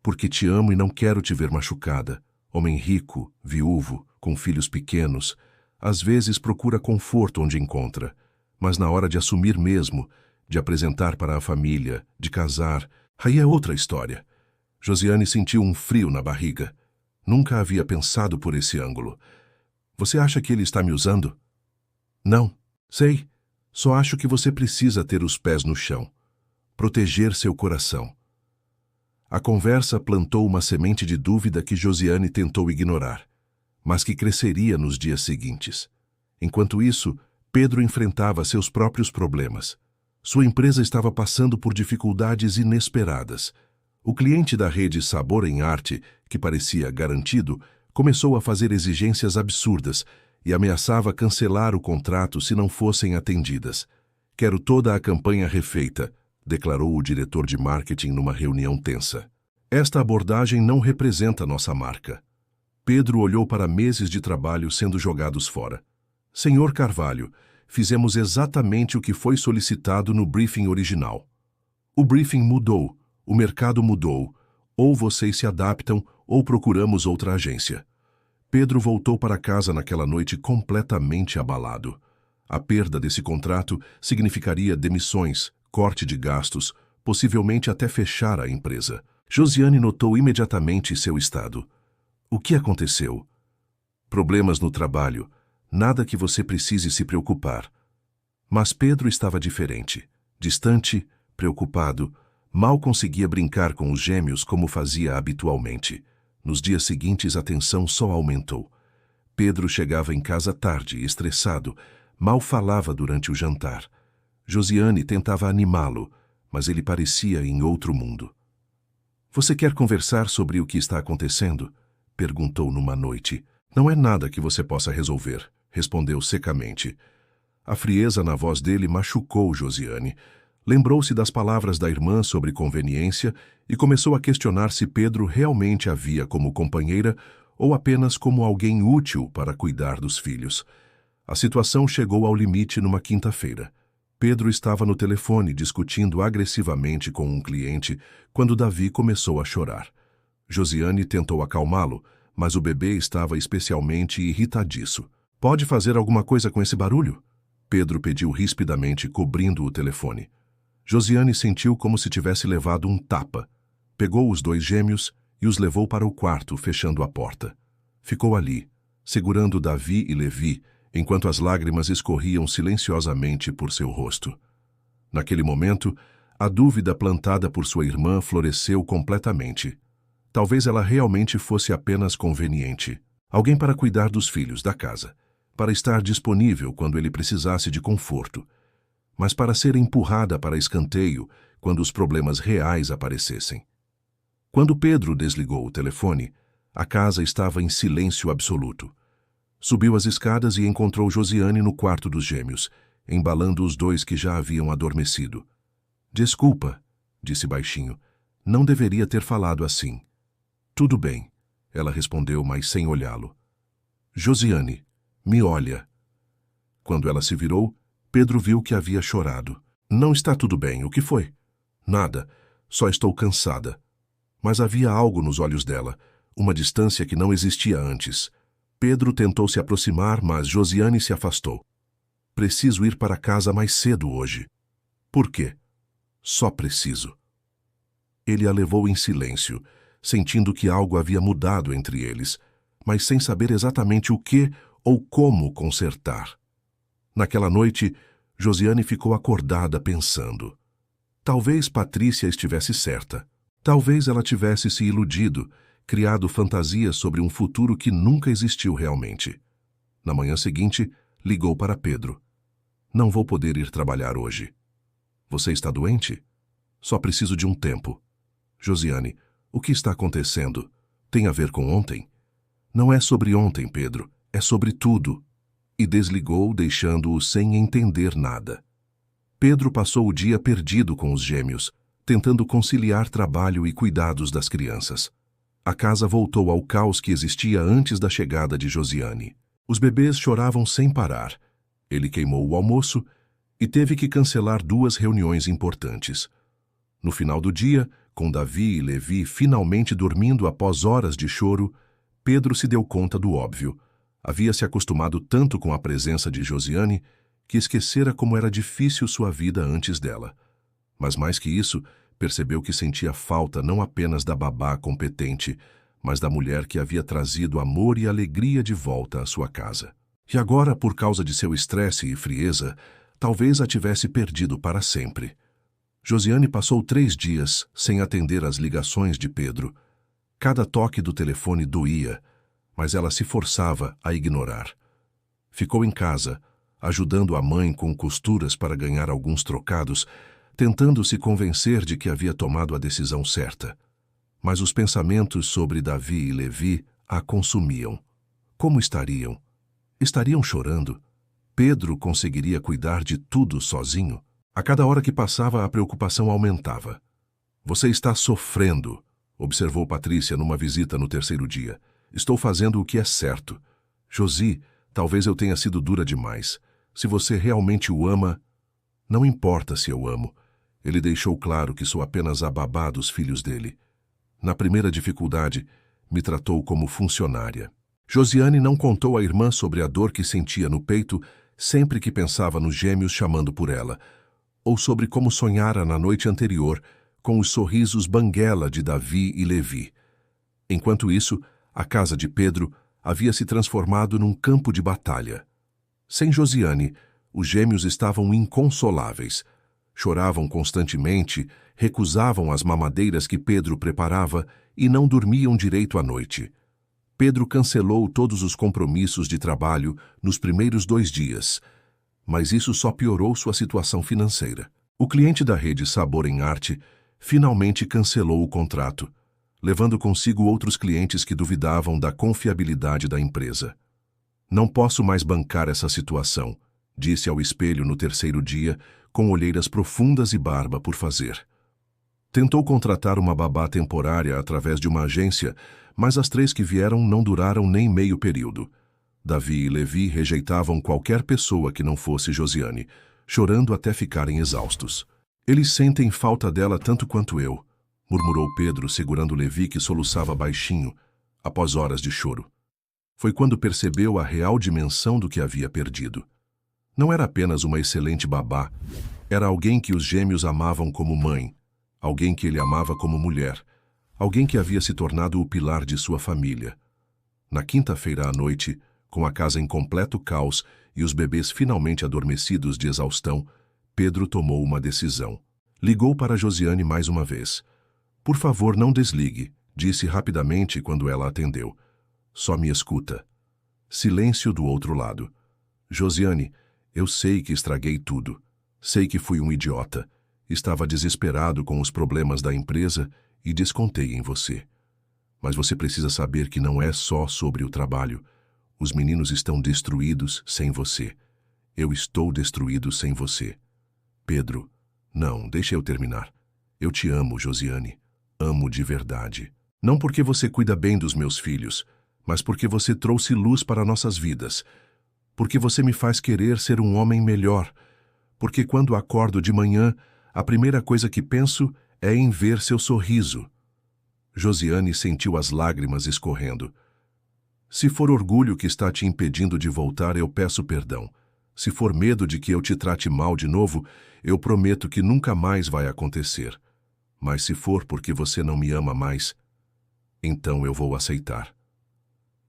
Porque te amo e não quero te ver machucada. Homem rico, viúvo, com filhos pequenos, às vezes procura conforto onde encontra. Mas na hora de assumir mesmo, de apresentar para a família, de casar, aí é outra história. Josiane sentiu um frio na barriga. Nunca havia pensado por esse ângulo. Você acha que ele está me usando? Não, sei. Só acho que você precisa ter os pés no chão. Proteger seu coração. A conversa plantou uma semente de dúvida que Josiane tentou ignorar, mas que cresceria nos dias seguintes. Enquanto isso, Pedro enfrentava seus próprios problemas. Sua empresa estava passando por dificuldades inesperadas. O cliente da rede Sabor em Arte, que parecia garantido, começou a fazer exigências absurdas e ameaçava cancelar o contrato se não fossem atendidas. Quero toda a campanha refeita, declarou o diretor de marketing numa reunião tensa. Esta abordagem não representa nossa marca. Pedro olhou para meses de trabalho sendo jogados fora. Senhor Carvalho, fizemos exatamente o que foi solicitado no briefing original. O briefing mudou, o mercado mudou. Ou vocês se adaptam ou procuramos outra agência. Pedro voltou para casa naquela noite completamente abalado. A perda desse contrato significaria demissões, corte de gastos, possivelmente até fechar a empresa. Josiane notou imediatamente seu estado. O que aconteceu? Problemas no trabalho. Nada que você precise se preocupar. Mas Pedro estava diferente. Distante, preocupado, mal conseguia brincar com os gêmeos como fazia habitualmente. Nos dias seguintes a tensão só aumentou. Pedro chegava em casa tarde, estressado, mal falava durante o jantar. Josiane tentava animá-lo, mas ele parecia em outro mundo. Você quer conversar sobre o que está acontecendo? Perguntou numa noite. Não é nada que você possa resolver, respondeu secamente. A frieza na voz dele machucou Josiane. Lembrou-se das palavras da irmã sobre conveniência e começou a questionar se Pedro realmente a via como companheira ou apenas como alguém útil para cuidar dos filhos. A situação chegou ao limite numa quinta-feira. Pedro estava no telefone discutindo agressivamente com um cliente quando Davi começou a chorar. Josiane tentou acalmá-lo, mas o bebê estava especialmente irritadiço. Pode fazer alguma coisa com esse barulho? Pedro pediu rispidamente, cobrindo o telefone. Josiane sentiu como se tivesse levado um tapa. Pegou os 2 gêmeos e os levou para o quarto, fechando a porta. Ficou ali, segurando Davi e Levi, enquanto as lágrimas escorriam silenciosamente por seu rosto. Naquele momento, a dúvida plantada por sua irmã floresceu completamente. Talvez ela realmente fosse apenas conveniente. Alguém para cuidar dos filhos, da casa, para estar disponível quando ele precisasse de conforto, mas para ser empurrada para escanteio quando os problemas reais aparecessem. Quando Pedro desligou o telefone, a casa estava em silêncio absoluto. Subiu as escadas e encontrou Josiane no quarto dos gêmeos, embalando os 2 que já haviam adormecido. Desculpa, disse baixinho. Não deveria ter falado assim. Tudo bem, ela respondeu, mas sem olhá-lo. Josiane, me olha. Quando ela se virou, Pedro viu que havia chorado. Não está tudo bem, o que foi? Nada, só estou cansada. Mas havia algo nos olhos dela, uma distância que não existia antes. Pedro tentou se aproximar, mas Josiane se afastou. Preciso ir para casa mais cedo hoje. Por quê? Só preciso. Ele a levou em silêncio, sentindo que algo havia mudado entre eles, mas sem saber exatamente o que ou como consertar. Naquela noite, Josiane ficou acordada pensando. Talvez Patrícia estivesse certa. Talvez ela tivesse se iludido, criado fantasias sobre um futuro que nunca existiu realmente. Na manhã seguinte, ligou para Pedro. Não vou poder ir trabalhar hoje. Você está doente? Só preciso de um tempo. Josiane, o que está acontecendo? Tem a ver com ontem? Não é sobre ontem, Pedro. É sobre tudo. E desligou, deixando-o sem entender nada. Pedro passou o dia perdido com os gêmeos, tentando conciliar trabalho e cuidados das crianças. A casa voltou ao caos que existia antes da chegada de Josiane. Os bebês choravam sem parar. Ele queimou o almoço e teve que cancelar 2 reuniões importantes. No final do dia, com Davi e Levi finalmente dormindo após horas de choro, Pedro se deu conta do óbvio. Havia se acostumado tanto com a presença de Josiane que esquecera como era difícil sua vida antes dela. Mas mais que isso, percebeu que sentia falta não apenas da babá competente, mas da mulher que havia trazido amor e alegria de volta à sua casa. E agora, por causa de seu estresse e frieza, talvez a tivesse perdido para sempre. Josiane passou 3 dias sem atender às ligações de Pedro. Cada toque do telefone doía, mas ela se forçava a ignorar. Ficou em casa, ajudando a mãe com costuras para ganhar alguns trocados, tentando se convencer de que havia tomado a decisão certa. Mas os pensamentos sobre Davi e Levi a consumiam. Como estariam? Estariam chorando? Pedro conseguiria cuidar de tudo sozinho? A cada hora que passava, a preocupação aumentava. Você está sofrendo, observou Patrícia numa visita no 3º dia. Estou fazendo o que é certo. Josi, talvez eu tenha sido dura demais. Se você realmente o ama... Não importa se eu amo. Ele deixou claro que sou apenas a babá dos filhos dele. Na primeira dificuldade, me tratou como funcionária. Josiane não contou à irmã sobre a dor que sentia no peito sempre que pensava nos gêmeos chamando por ela, ou sobre como sonhara na noite anterior com os sorrisos banguela de Davi e Levi. Enquanto isso, a casa de Pedro havia se transformado num campo de batalha. Sem Josiane, os gêmeos estavam inconsoláveis. Choravam constantemente, recusavam as mamadeiras que Pedro preparava e não dormiam direito à noite. Pedro cancelou todos os compromissos de trabalho nos primeiros 2 dias, mas isso só piorou sua situação financeira. O cliente da rede Sabor em Arte finalmente cancelou o contrato, levando consigo outros clientes que duvidavam da confiabilidade da empresa. Não posso mais bancar essa situação, disse ao espelho no 3º dia, com olheiras profundas e barba por fazer. Tentou contratar uma babá temporária através de uma agência, mas as 3 que vieram não duraram nem meio período. Davi e Levi rejeitavam qualquer pessoa que não fosse Josiane, chorando até ficarem exaustos. Eles sentem falta dela tanto quanto eu, murmurou Pedro, segurando Levi, que soluçava baixinho, após horas de choro. Foi quando percebeu a real dimensão do que havia perdido. Não era apenas uma excelente babá, era alguém que os gêmeos amavam como mãe, alguém que ele amava como mulher, alguém que havia se tornado o pilar de sua família. Na quinta-feira à noite, com a casa em completo caos e os bebês finalmente adormecidos de exaustão, Pedro tomou uma decisão. Ligou para Josiane mais uma vez. Por favor, não desligue, disse rapidamente quando ela atendeu. Só me escuta. Silêncio do outro lado. Josiane, eu sei que estraguei tudo. Sei que fui um idiota. Estava desesperado com os problemas da empresa e descontei em você. Mas você precisa saber que não é só sobre o trabalho. Os meninos estão destruídos sem você. Eu estou destruído sem você. Pedro, não, deixa eu terminar. Eu te amo, Josiane. Amo de verdade. Não porque você cuida bem dos meus filhos, mas porque você trouxe luz para nossas vidas. Porque você me faz querer ser um homem melhor. Porque quando acordo de manhã, a primeira coisa que penso é em ver seu sorriso. Josiane sentiu as lágrimas escorrendo. Se for orgulho que está te impedindo de voltar, eu peço perdão. Se for medo de que eu te trate mal de novo, eu prometo que nunca mais vai acontecer. Mas se for porque você não me ama mais, então eu vou aceitar.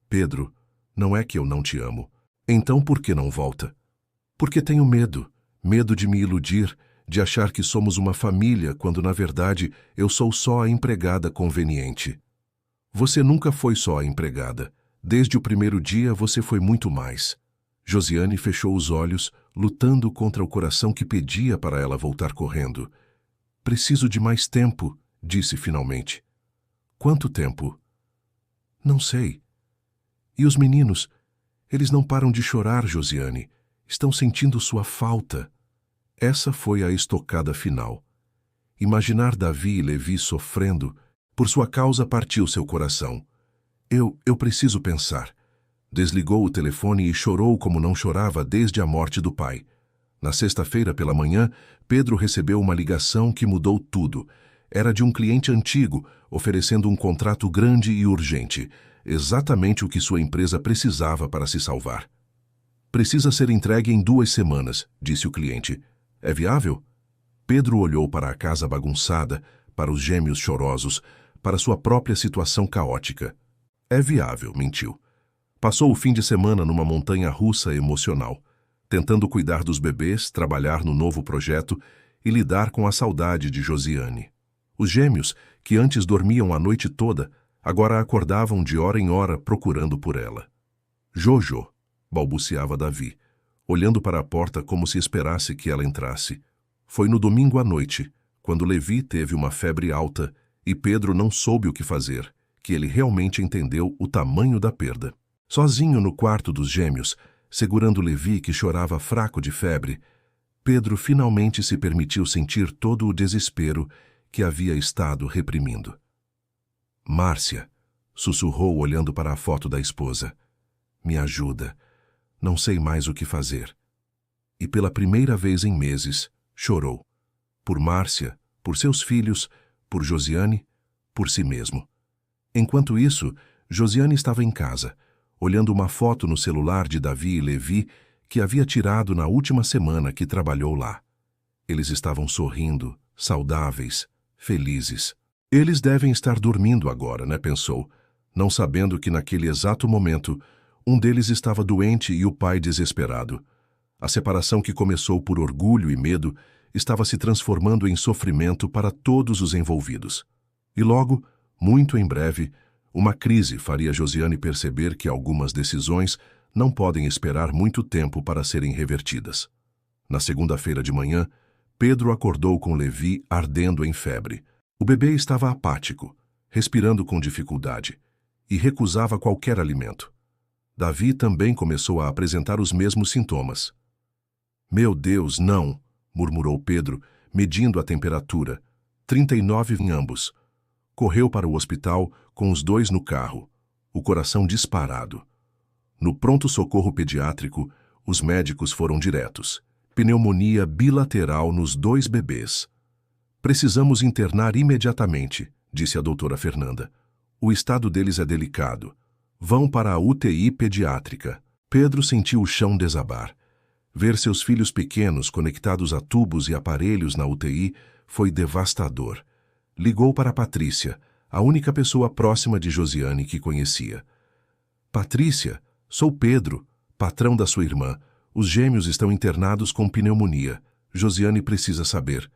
Pedro, não é que eu não te amo. Então por que não volta? Porque tenho medo. Medo de me iludir, de achar que somos uma família, quando na verdade eu sou só a empregada conveniente. Você nunca foi só a empregada. Desde o primeiro dia você foi muito mais. Josiane fechou os olhos, lutando contra o coração que pedia para ela voltar correndo. Preciso de mais tempo, disse finalmente. Quanto tempo? Não sei. E os meninos? Eles não param de chorar, Josiane. Estão sentindo sua falta. Essa foi a estocada final. Imaginar Davi e Levi sofrendo, por sua causa partiu seu coração. Eu preciso pensar. Desligou o telefone e chorou como não chorava desde a morte do pai. Na sexta-feira pela manhã, Pedro recebeu uma ligação que mudou tudo. Era de um cliente antigo, oferecendo um contrato grande e urgente, exatamente o que sua empresa precisava para se salvar. Precisa ser entregue em 2 semanas, disse o cliente. É viável? Pedro olhou para a casa bagunçada, para os gêmeos chorosos, para sua própria situação caótica. É viável, mentiu. Passou o fim de semana numa montanha-russa emocional, tentando cuidar dos bebês, trabalhar no novo projeto e lidar com a saudade de Josiane. Os gêmeos, que antes dormiam a noite toda, agora acordavam de hora em hora procurando por ela. Jojo, balbuciava Davi, olhando para a porta como se esperasse que ela entrasse. Foi no domingo à noite, quando Levi teve uma febre alta e Pedro não soube o que fazer, que ele realmente entendeu o tamanho da perda. Sozinho no quarto dos gêmeos, segurando Levi que chorava fraco de febre, Pedro finalmente se permitiu sentir todo o desespero que havia estado reprimindo. Márcia, sussurrou olhando para a foto da esposa. Me ajuda. Não sei mais o que fazer. E pela primeira vez em meses, chorou. Por Márcia, por seus filhos, por Josiane, por si mesmo. Enquanto isso, Josiane estava em casa, olhando uma foto no celular de Davi e Levi que havia tirado na última semana que trabalhou lá. Eles estavam sorrindo, saudáveis, felizes. Eles devem estar dormindo agora, né? Pensou, não sabendo que naquele exato momento um deles estava doente e o pai desesperado. A separação que começou por orgulho e medo estava se transformando em sofrimento para todos os envolvidos. E logo, muito em breve, uma crise faria Josiane perceber que algumas decisões não podem esperar muito tempo para serem revertidas. Na segunda-feira de manhã, Pedro acordou com Levi ardendo em febre. O bebê estava apático, respirando com dificuldade, e recusava qualquer alimento. Davi também começou a apresentar os mesmos sintomas. Meu Deus, não, murmurou Pedro, medindo a temperatura. 39 em ambos. Correu para o hospital com os 2 no carro, o coração disparado. No pronto-socorro pediátrico, os médicos foram diretos. Pneumonia bilateral nos 2 bebês. Precisamos internar imediatamente, disse a doutora Fernanda. O estado deles é delicado. Vão para a UTI pediátrica. Pedro sentiu o chão desabar. Ver seus filhos pequenos conectados a tubos e aparelhos na UTI foi devastador. Ligou para Patrícia, a única pessoa próxima de Josiane que conhecia. Patrícia, sou Pedro, patrão da sua irmã. Os gêmeos estão internados com pneumonia. Josiane precisa saber.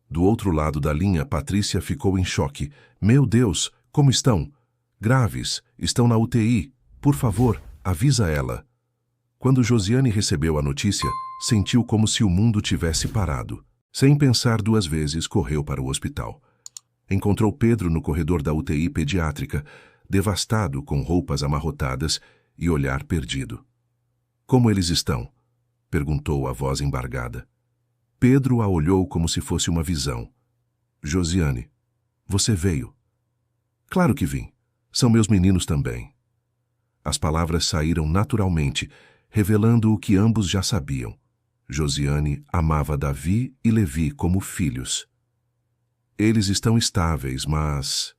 Do outro lado da linha, Patrícia ficou em choque. Meu Deus, como estão? Graves, estão na UTI. Por favor, avisa ela. Quando Josiane recebeu a notícia, sentiu como se o mundo tivesse parado. Sem pensar 2 vezes, correu para o hospital. Encontrou Pedro no corredor da UTI pediátrica, devastado, com roupas amarrotadas e olhar perdido. Como eles estão? Perguntou a voz embargada. Pedro a olhou como se fosse uma visão. Josiane, você veio. Claro que vim. São meus meninos também. As palavras saíram naturalmente, revelando o que ambos já sabiam. Josiane amava Davi e Levi como filhos. Eles estão estáveis, mas...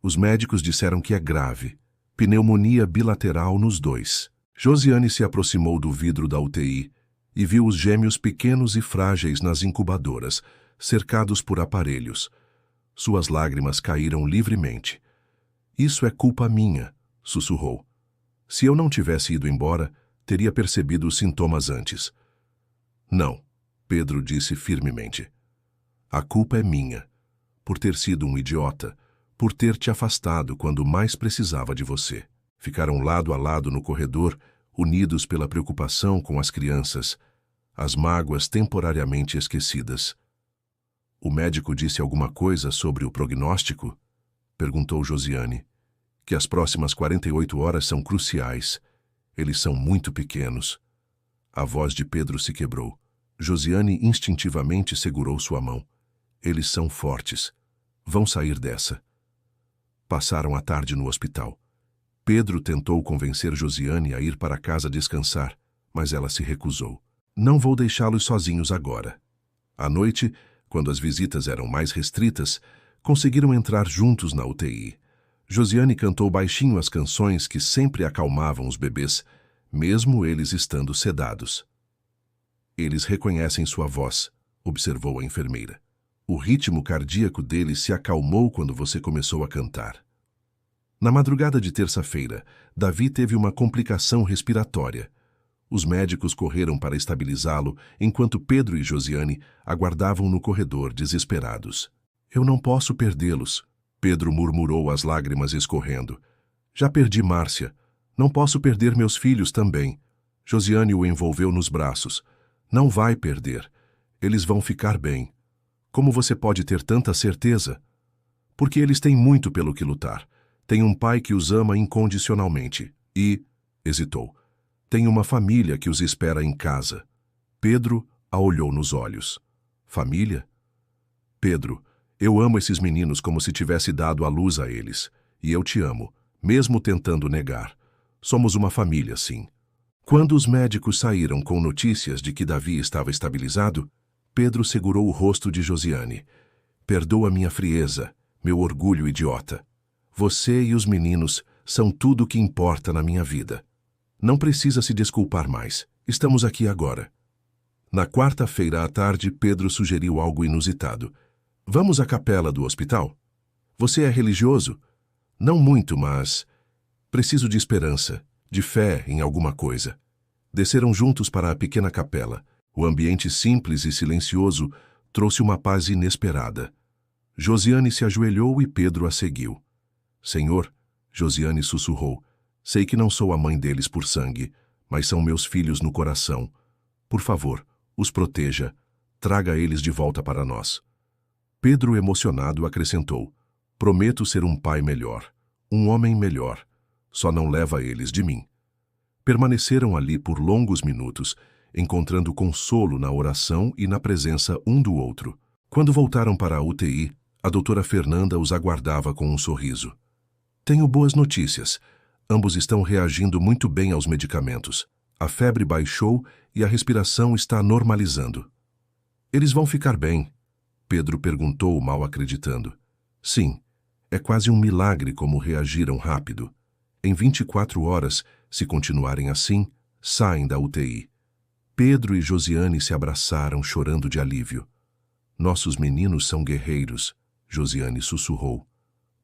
Os médicos disseram que é grave. Pneumonia bilateral nos 2. Josiane se aproximou do vidro da UTI e viu os gêmeos pequenos e frágeis nas incubadoras, cercados por aparelhos. Suas lágrimas caíram livremente. Isso é culpa minha, sussurrou. Se eu não tivesse ido embora, teria percebido os sintomas antes. Não, Pedro disse firmemente. A culpa é minha, por ter sido um idiota, por ter te afastado quando mais precisava de você. Ficaram lado a lado no corredor, unidos pela preocupação com as crianças. as mágoas temporariamente esquecidas. O médico disse alguma coisa sobre o prognóstico? Perguntou Josiane. Que as próximas 48 horas são cruciais. Eles são muito pequenos. A voz de Pedro se quebrou. Josiane instintivamente segurou sua mão. Eles são fortes. Vão sair dessa. Passaram a tarde no hospital. Pedro tentou convencer Josiane a ir para casa descansar, mas ela se recusou. Não vou deixá-los sozinhos agora. À noite, quando as visitas eram mais restritas, conseguiram entrar juntos na UTI. Josiane cantou baixinho as canções que sempre acalmavam os bebês, mesmo eles estando sedados. Eles reconhecem sua voz, observou a enfermeira. O ritmo cardíaco deles se acalmou quando você começou a cantar. Na madrugada de terça-feira, Davi teve uma complicação respiratória. Os médicos correram para estabilizá-lo, enquanto Pedro e Josiane aguardavam no corredor desesperados. Eu não posso perdê-los, Pedro murmurou, as lágrimas escorrendo. Já perdi Márcia. Não posso perder meus filhos também. Josiane o envolveu nos braços. Não vai perder. Eles vão ficar bem. Como você pode ter tanta certeza? Porque eles têm muito pelo que lutar. Tem um pai que os ama incondicionalmente. E, hesitou, tem uma família que os espera em casa. Pedro a olhou nos olhos. Família? Pedro, eu amo esses meninos como se tivesse dado a luz a eles. E eu te amo, mesmo tentando negar. Somos uma família, sim. Quando os médicos saíram com notícias de que Davi estava estabilizado, Pedro segurou o rosto de Josiane. Perdoa minha frieza, meu orgulho idiota. Você e os meninos são tudo o que importa na minha vida. Não precisa se desculpar mais. Estamos aqui agora. Na quarta-feira à tarde, Pedro sugeriu algo inusitado. Vamos à capela do hospital? Você é religioso? Não muito, mas... Preciso de esperança, de fé em alguma coisa. Desceram juntos para a pequena capela. O ambiente simples e silencioso trouxe uma paz inesperada. Josiane se ajoelhou e Pedro a seguiu. Senhor, Josiane sussurrou, sei que não sou a mãe deles por sangue, mas são meus filhos no coração. Por favor, os proteja, traga eles de volta para nós. Pedro, emocionado, acrescentou, prometo ser um pai melhor, um homem melhor, só não leva eles de mim. Permaneceram ali por longos minutos, encontrando consolo na oração e na presença um do outro. Quando voltaram para a UTI, a doutora Fernanda os aguardava com um sorriso. Tenho boas notícias. Ambos estão reagindo muito bem aos medicamentos. A febre baixou e a respiração está normalizando. Eles vão ficar bem? Pedro perguntou, mal acreditando. Sim, é quase um milagre como reagiram rápido. Em 24 horas, se continuarem assim, saem da UTI. Pedro e Josiane se abraçaram, chorando de alívio. Nossos meninos são guerreiros, Josiane sussurrou.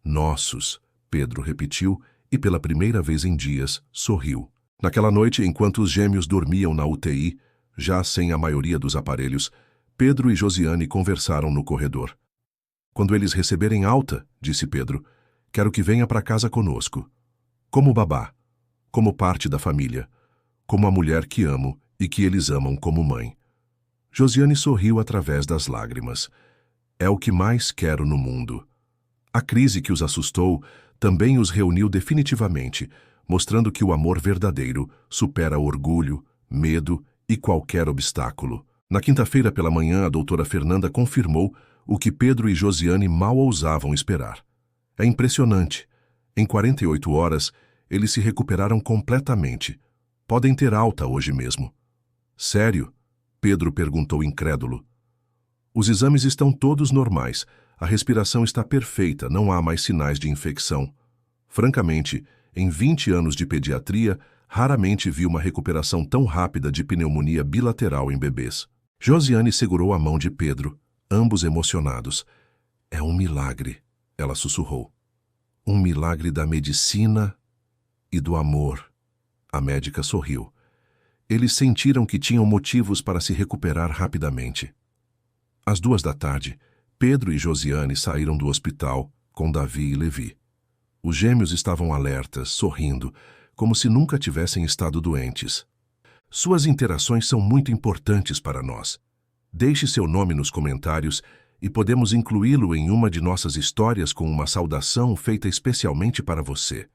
Nossos, Pedro repetiu e pela primeira vez em dias sorriu. Naquela noite, enquanto os gêmeos dormiam na UTI, já sem a maioria dos aparelhos, Pedro e Josiane conversaram no corredor. Quando eles receberem alta, disse Pedro, quero que venha para casa conosco. Como babá, como parte da família, como a mulher que amo e que eles amam como mãe. Josiane sorriu através das lágrimas. É o que mais quero no mundo. A crise que os assustou também os reuniu definitivamente, mostrando que o amor verdadeiro supera orgulho, medo e qualquer obstáculo. Na quinta-feira pela manhã, a doutora Fernanda confirmou o que Pedro e Josiane mal ousavam esperar. É impressionante. Em 48 horas, eles se recuperaram completamente. Podem ter alta hoje mesmo. Sério? Pedro perguntou incrédulo. Os exames estão todos normais. A respiração está perfeita, não há mais sinais de infecção. Francamente, em 20 anos de pediatria, raramente vi uma recuperação tão rápida de pneumonia bilateral em bebês. Josiane segurou a mão de Pedro, ambos emocionados. É um milagre, ela sussurrou. Um milagre da medicina e do amor. A médica sorriu. Eles sentiram que tinham motivos para se recuperar rapidamente. Às 14h, Pedro e Josiane saíram do hospital com Davi e Levi. Os gêmeos estavam alertas, sorrindo, como se nunca tivessem estado doentes. Suas interações são muito importantes para nós. Deixe seu nome nos comentários e podemos incluí-lo em uma de nossas histórias com uma saudação feita especialmente para você.